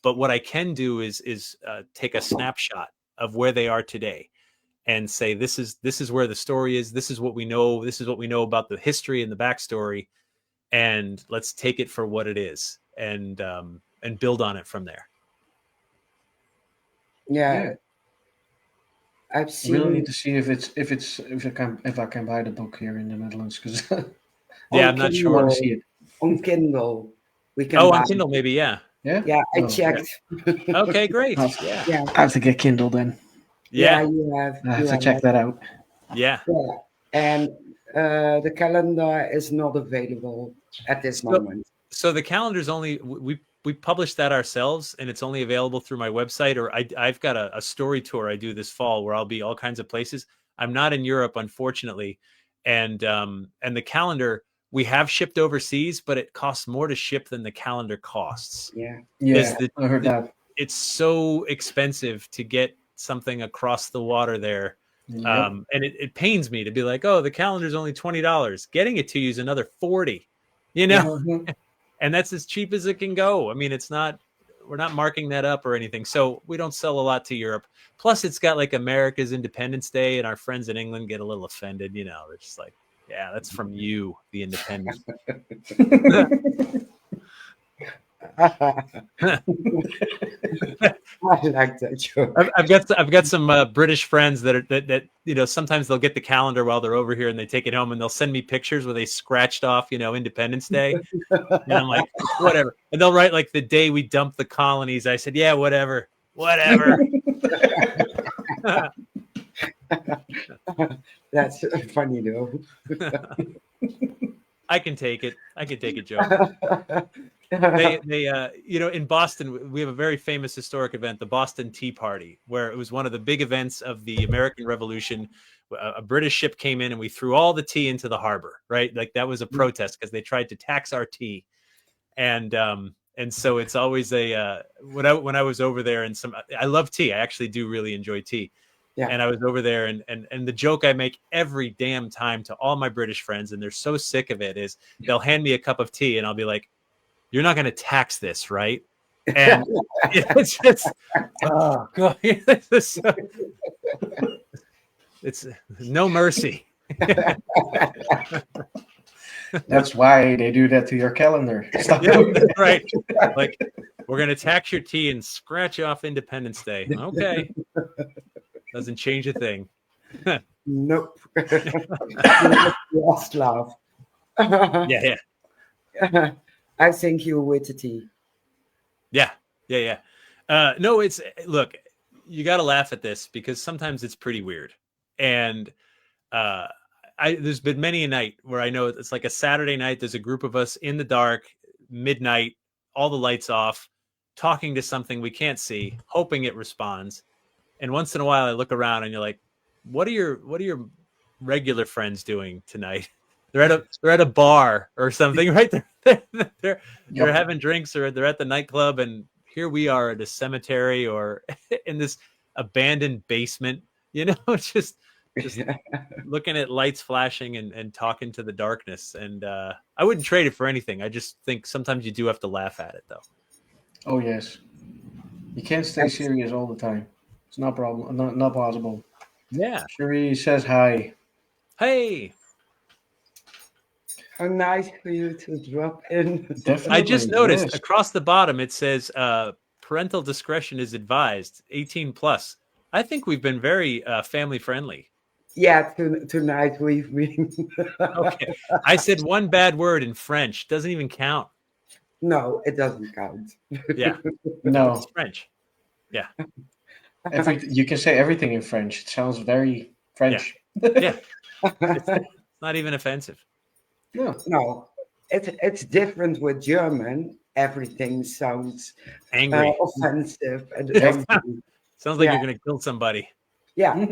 what I can do is take a snapshot of where they are today, and say, this is where the story is. This is what we know. This is what we know about the history and the backstory, and let's take it for what it is, and build on it from there. Yeah. I've seen. Really need to see if I can buy the book here in the Netherlands, because I'm not sure. I want to see it on Kindle. We can. On Kindle, maybe. Yeah. I checked. Okay, great. Yeah. I have to get Kindle then. Yeah, you have. I have to check that out. Yeah. And the calendar is not available at this moment. So the calendar's only we publish that ourselves, and it's only available through my website. Or I've got a story tour I do this fall where I'll be all kinds of places. I'm not in Europe, unfortunately, and the calendar we have shipped overseas, but it costs more to ship than the calendar costs. Yeah, I heard that. It's so expensive to get something across the water there. Yep. And it pains me to be like, oh, the calendar's only $20. Getting it to you is another $40, and that's as cheap as it can go. I mean, we're not marking that up or anything. So we don't sell a lot to Europe. Plus it's got like America's Independence Day, and our friends in England get a little offended. They're just like, yeah, that's from you, the independent. I like that joke. I've got some British friends that sometimes they'll get the calendar while they're over here and they take it home and they'll send me pictures where they scratched off Independence Day, and I'm like, whatever. And they'll write like the day we dumped the colonies. I said, yeah, whatever. That's funny though. I can take it, Joe. They in Boston, we have a very famous historic event, the Boston Tea Party, where it was one of the big events of the American Revolution. A British ship came in and we threw all the tea into the harbor, right? Like that was a protest because they tried to tax our tea. And so it's always when I was over there, and I love tea. I actually do really enjoy tea. Yeah. And I was over there, and the joke I make every damn time to all my British friends, and they're so sick of it, is they'll hand me a cup of tea and I'll be like, you're not going to tax this, right? And it's just, oh God, it's no mercy. That's why they do that to your calendar. Stop Yeah, doing that's that. right. Like, we're gonna tax your tea and scratch you off Independence Day. Okay, doesn't change a thing. Nope. You lost love. Yeah, yeah, I think you with the tea. yeah, yeah. No, it's look. You got to laugh at this because sometimes it's pretty weird, and uh, there's been many a night where I know it's like a Saturday night. There's a group of us in the dark, midnight, all the lights off, talking to something we can't see, hoping it responds. And once in a while, I look around and you're like, what are your regular friends doing tonight? They're at a bar or something, right? They're Yep. having drinks or they're at the nightclub, and here we are at a cemetery or in this abandoned basement. You know, just looking at lights flashing and talking to the darkness. And I wouldn't trade it for anything. I just think sometimes you do have to laugh at it, though. Oh yes. You can't stay serious all the time. It's not problem. Not possible. Yeah. Cherie says hi. Hey, How nice for you to drop in. Definitely. I just noticed yes. across the bottom it says parental discretion is advised, 18 plus. I think we've been very family friendly. Yeah, tonight we've been. Okay. I said one bad word in French. Doesn't even count. No, it doesn't count. Yeah. No. It's French. Yeah. You can say everything in French. It sounds very French. Yeah. It's not even offensive. No. No, it's different with German. Everything sounds Angry. offensive and Yep. angry. Sounds like Yeah. you're going to kill somebody. Yeah.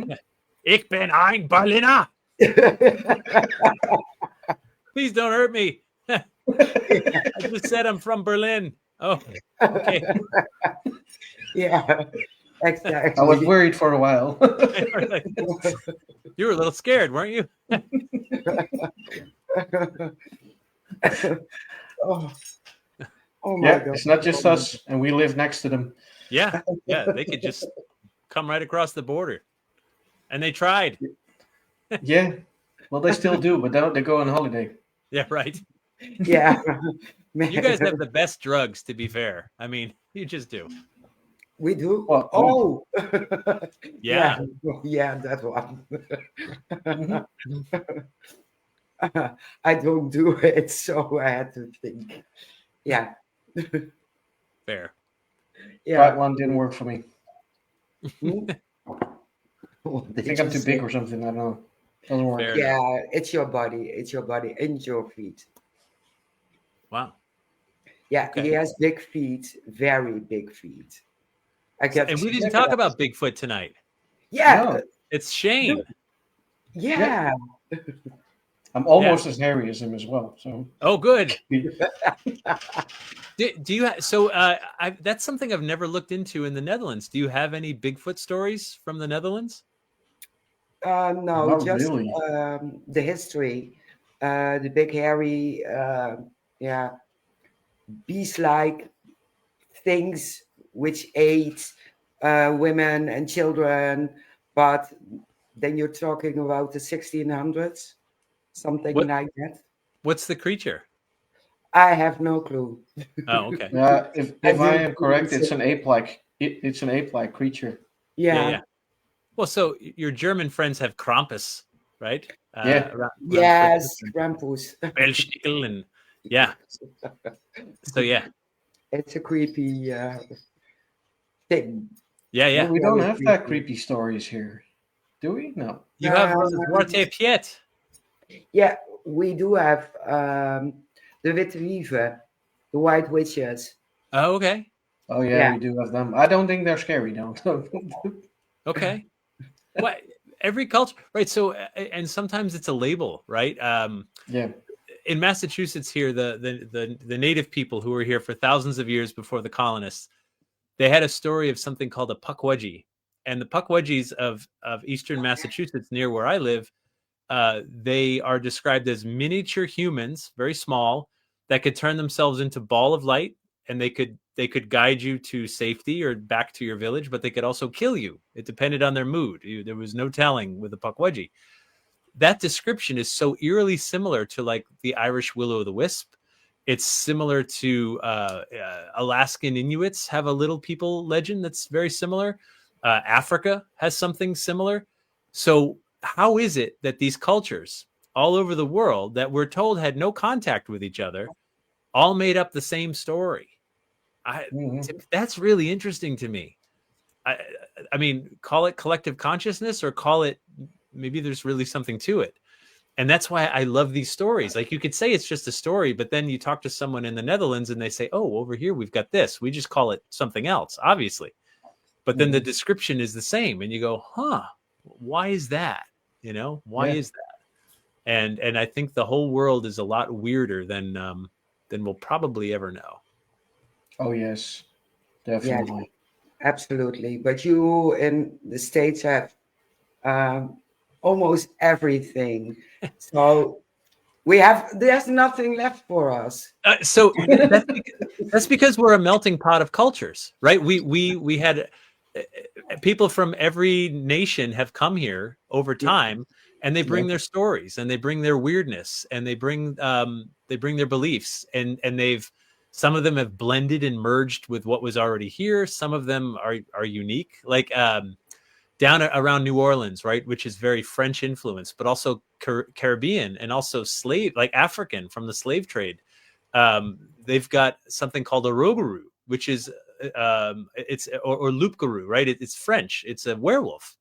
Ich bin ein Berliner. Please don't hurt me. I just said I'm from Berlin. Oh, okay. Yeah, exactly. I was worried for a while. You were a little scared, weren't you? Oh, oh my Yeah, God. it's not just us, and we live next to them. Yeah, yeah. They could just come right across the border, and they tried. Yeah, well, they still do, but they go on holiday. Yeah, right. Yeah. You guys have the best drugs, to be fair. I mean, you just do. We do? Well, Oh. Yeah. Yeah, that one. Mhm. I don't do it, so I had to think. Yeah. Fair. Yeah. That one didn't work for me. What I did think you I'm too say? big or something. I don't know. Doesn't work. Fair. Yeah, it's your body. It's your body and your feet. Wow. Yeah, Okay. he has big feet, very big feet. I get. And we didn't check talk it out. about Bigfoot tonight. Yeah, No. It's Shane. yeah. I'm almost as hairy as him as well. So Oh, good. Do you so that's something I've never looked into in the Netherlands. Do you have any Bigfoot stories from the Netherlands? No, Not just really. the history, the big hairy, yeah, beast-like things which ate women and children. But then you're talking about the 1600s, something What- like that. What's the creature? I have no clue. Oh, okay. if I I do am correct, think it's so. an ape-like. It's an ape-like creature. Yeah, Yeah. Well, so your German friends have Krampus, right? Yeah. Around yes, Christmas Krampus. and Belstickel and yeah. So yeah, It's a creepy thing. yeah. But we don't Very have that creepy. creepy stories here, do we? No. You have Um, Zwarte Piet. Yeah, we do have the Witte Wieven, the White Witches. Oh, okay. Oh yeah, Yeah. we do have them. I don't think they're scary though. Okay. What every culture, right? So, and sometimes it's a label, right? Yeah. In Massachusetts, here, the native people who were here for thousands of years before the colonists, they had a story of something called a Pukwudgie, and the Pukwudgies of eastern Massachusetts, near where I live, they are described as miniature humans, very small, that could turn themselves into ball of light, and they could guide you to safety or back to your village, but they could also kill you. It depended on their mood. There was no telling with the Pukwudgie. that description is so eerily similar to like the Irish will-o'-the-wisp. It's similar to Alaskan Inuits have a little people legend that's very similar. Africa has something similar. So how is it that these cultures all over the world that we're told had no contact with each other all made up the same story? That's really interesting to me. I mean, call it collective consciousness or call it maybe there's really something to it. And that's why I love these stories. Like you could say it's just a story, but then you talk to someone in the Netherlands and they say, oh, over here we've got this. We just call it something else, obviously. But then the description is the same. And you go, huh, why is that? You know, why is that? And I think the whole world is a lot weirder than we'll probably ever know. Oh, yes, definitely. Yeah, absolutely. But you in the States have almost everything. So there's nothing left for us. So that's because we're a melting pot of cultures, right? We had people from every nation have come here over time, and they bring their stories, and they bring their weirdness, and they bring their beliefs, and some of them have blended and merged with what was already here. Some of them are unique, like down around New Orleans, right, which is very French influenced, but also Caribbean and also slave, like African from the slave trade. They've got something called a rogarou, which is it's or loup-garou, right? It's French. It's a werewolf,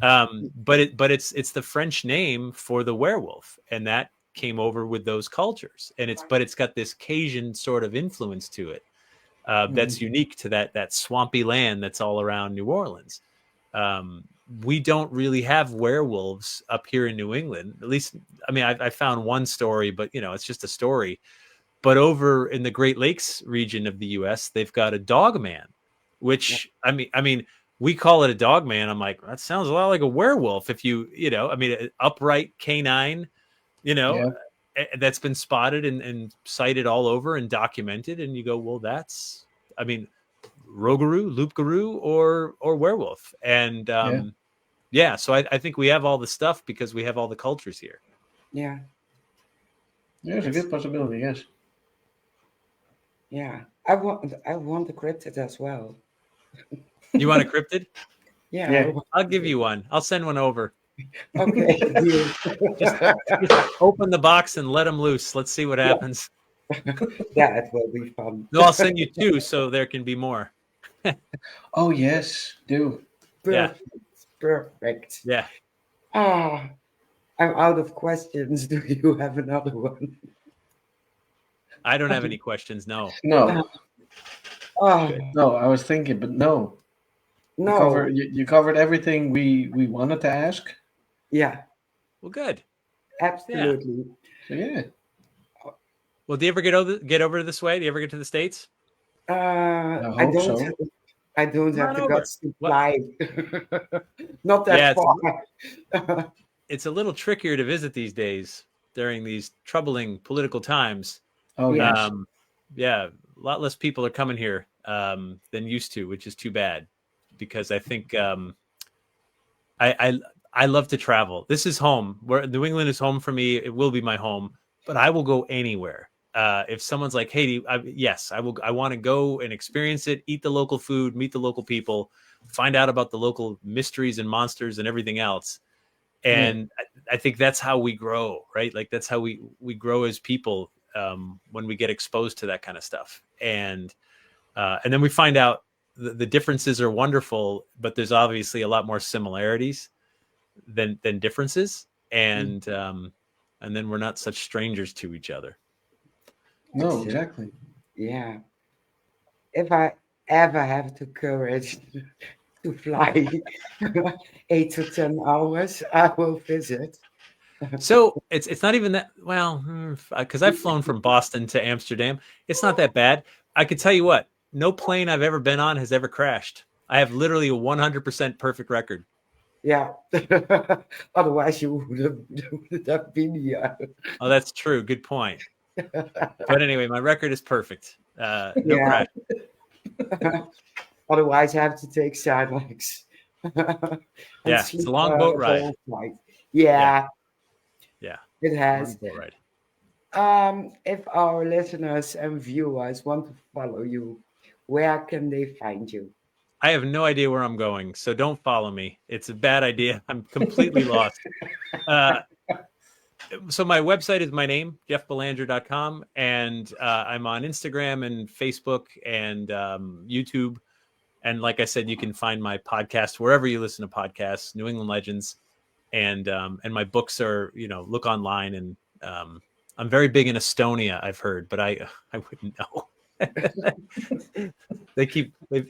but it's the French name for the werewolf, and that came over with those cultures, and it's got this Cajun sort of influence to it that's unique to that swampy land that's all around New Orleans. We don't really have werewolves up here in New England. At least, I mean, I found one story, but you know, it's just a story. But over in the Great Lakes region of the U.S., they've got a dog man, which I mean, we call it a dog man. I'm like, that sounds a lot like a werewolf. If you know, I mean, an upright canine, you know, that's been spotted and cited all over and documented. And you go, well, that's, I mean, rogarou, loup-garou, or werewolf. And so I think we have all the stuff because we have all the cultures here. Yeah. There's a good possibility, yes. Yeah. I want a cryptid as well. You want a cryptid? Yeah. I'll give you one. I'll send one over. Okay. just open the box and let them loose. Let's see what happens. That will be fun. No, I'll send you two so there can be more. Oh, yes, do. Perfect. Perfect. Yeah. I'm out of questions. Do you have another one? I don't have any questions. No. No, I was thinking, but no. You covered everything we wanted to ask. Yeah. Well, good. Absolutely. So, yeah. Well, do you ever get over this way? Do you ever get to the States? I don't. So. I don't have the over. guts to fly. Not that far. It's a little trickier to visit these days during these troubling political times. Oh, yes. Yeah, a lot less people are coming here than used to, which is too bad, because I think I love to travel. This is home. Where New England is home for me. It will be my home, but I will go anywhere. If someone's like, hey, yes, I will. I want to go and experience it, eat the local food, meet the local people, find out about the local mysteries and monsters and everything else. And I think that's how we grow, right? Like that's how we grow as people when we get exposed to that kind of stuff. And then we find out the differences are wonderful, but there's obviously a lot more similarities than differences. And then we're not such strangers to each other. No, exactly. Yeah. If I ever have the courage to fly 8 to 10 hours, I will visit. So it's not even that, well, because I've flown from Boston to Amsterdam. It's not that bad. I could tell you what, no plane I've ever been on has ever crashed. I have literally a 100% perfect record. Yeah. Otherwise you would have been here. Oh, that's true. Good point. But anyway, my record is perfect. No crash. Otherwise, I have to take side legs. Yeah, it's a long boat ride. Yeah. It has. Wonderful ride. If our listeners and viewers want to follow you, where can they find you? I have no idea where I'm going, so don't follow me. It's a bad idea. I'm completely lost. Uh, so my website is my name, jeffbelanger.com, and I'm on Instagram and Facebook and YouTube. And like I said, you can find my podcast wherever you listen to podcasts, New England Legends, and my books are, look online. And I'm very big in Estonia, I've heard, but I wouldn't know. they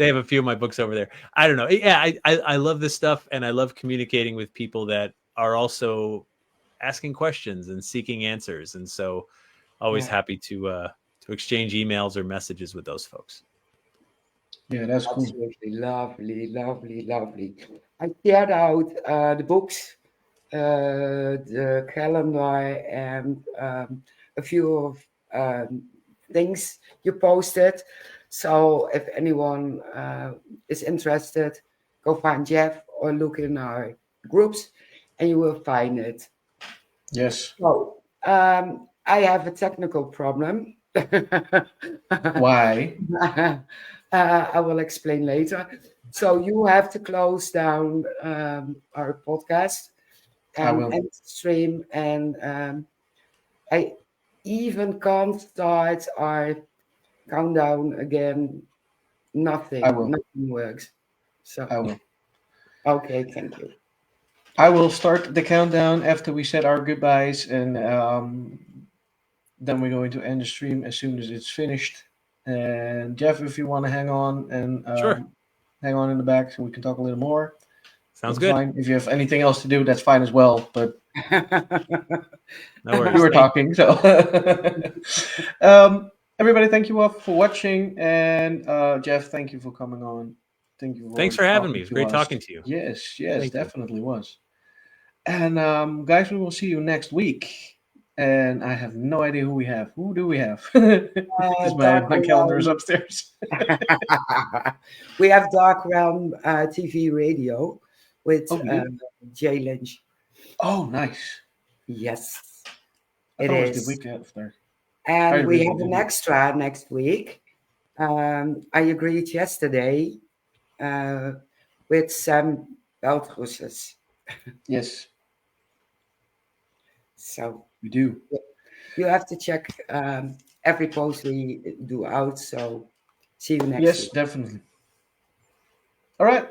have a few of my books over there. I don't know. Yeah, I love this stuff, and I love communicating with people that are also asking questions and seeking answers. And so always happy to exchange emails or messages with those folks. Yeah, that's cool. Absolutely lovely, lovely, lovely. I shared out the books, the calendar, and a few of things you posted. So if anyone is interested, go find Jeff or look in our groups, and you will find it. Yes. So I have a technical problem. Why? I will explain later. So you have to close down our podcast and end the stream, and I even can't start our countdown again. Nothing works. So I will. Okay, thank you. I will start the countdown after we said our goodbyes, and then we're going to end the stream as soon as it's finished. And Jeff, if you want to hang on and Sure. hang on in the back so we can talk a little more. Sounds that's good. Fine. If you have anything else to do, that's fine as well. But No worries. you were talking, so everybody, thank you all for watching, and Jeff, thank you for coming on. Thanks for having me. It was great talking to you. Yes, Thank definitely was. And guys, we will see you next week. And I have no idea who we have. Who do we have? Because my calendar is upstairs. We have Dark Realm TV Radio with Jay Lynch. Oh, nice. Yes, it is. The week after. And we have an extra next week. I agreed yesterday with Sam Beltrusses. Yes. So we do. You have to check every post we do out. So see you next week. Yes, definitely. All right.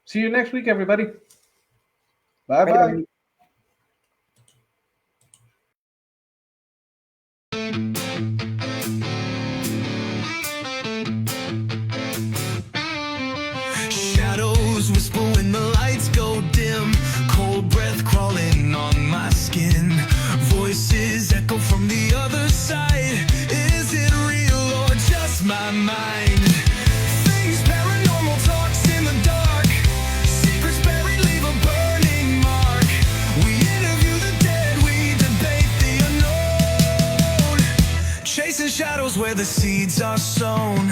See you next week, everybody. Bye-bye. Shadows whisper when the lights go dim. Cold breath crawling on my skin. Voices echo from the other side. Is it real or just my mind? Things paranormal talks in the dark. Secrets buried leave a burning mark. We interview the dead, we debate the unknown. Chasing shadows where the seeds are sown.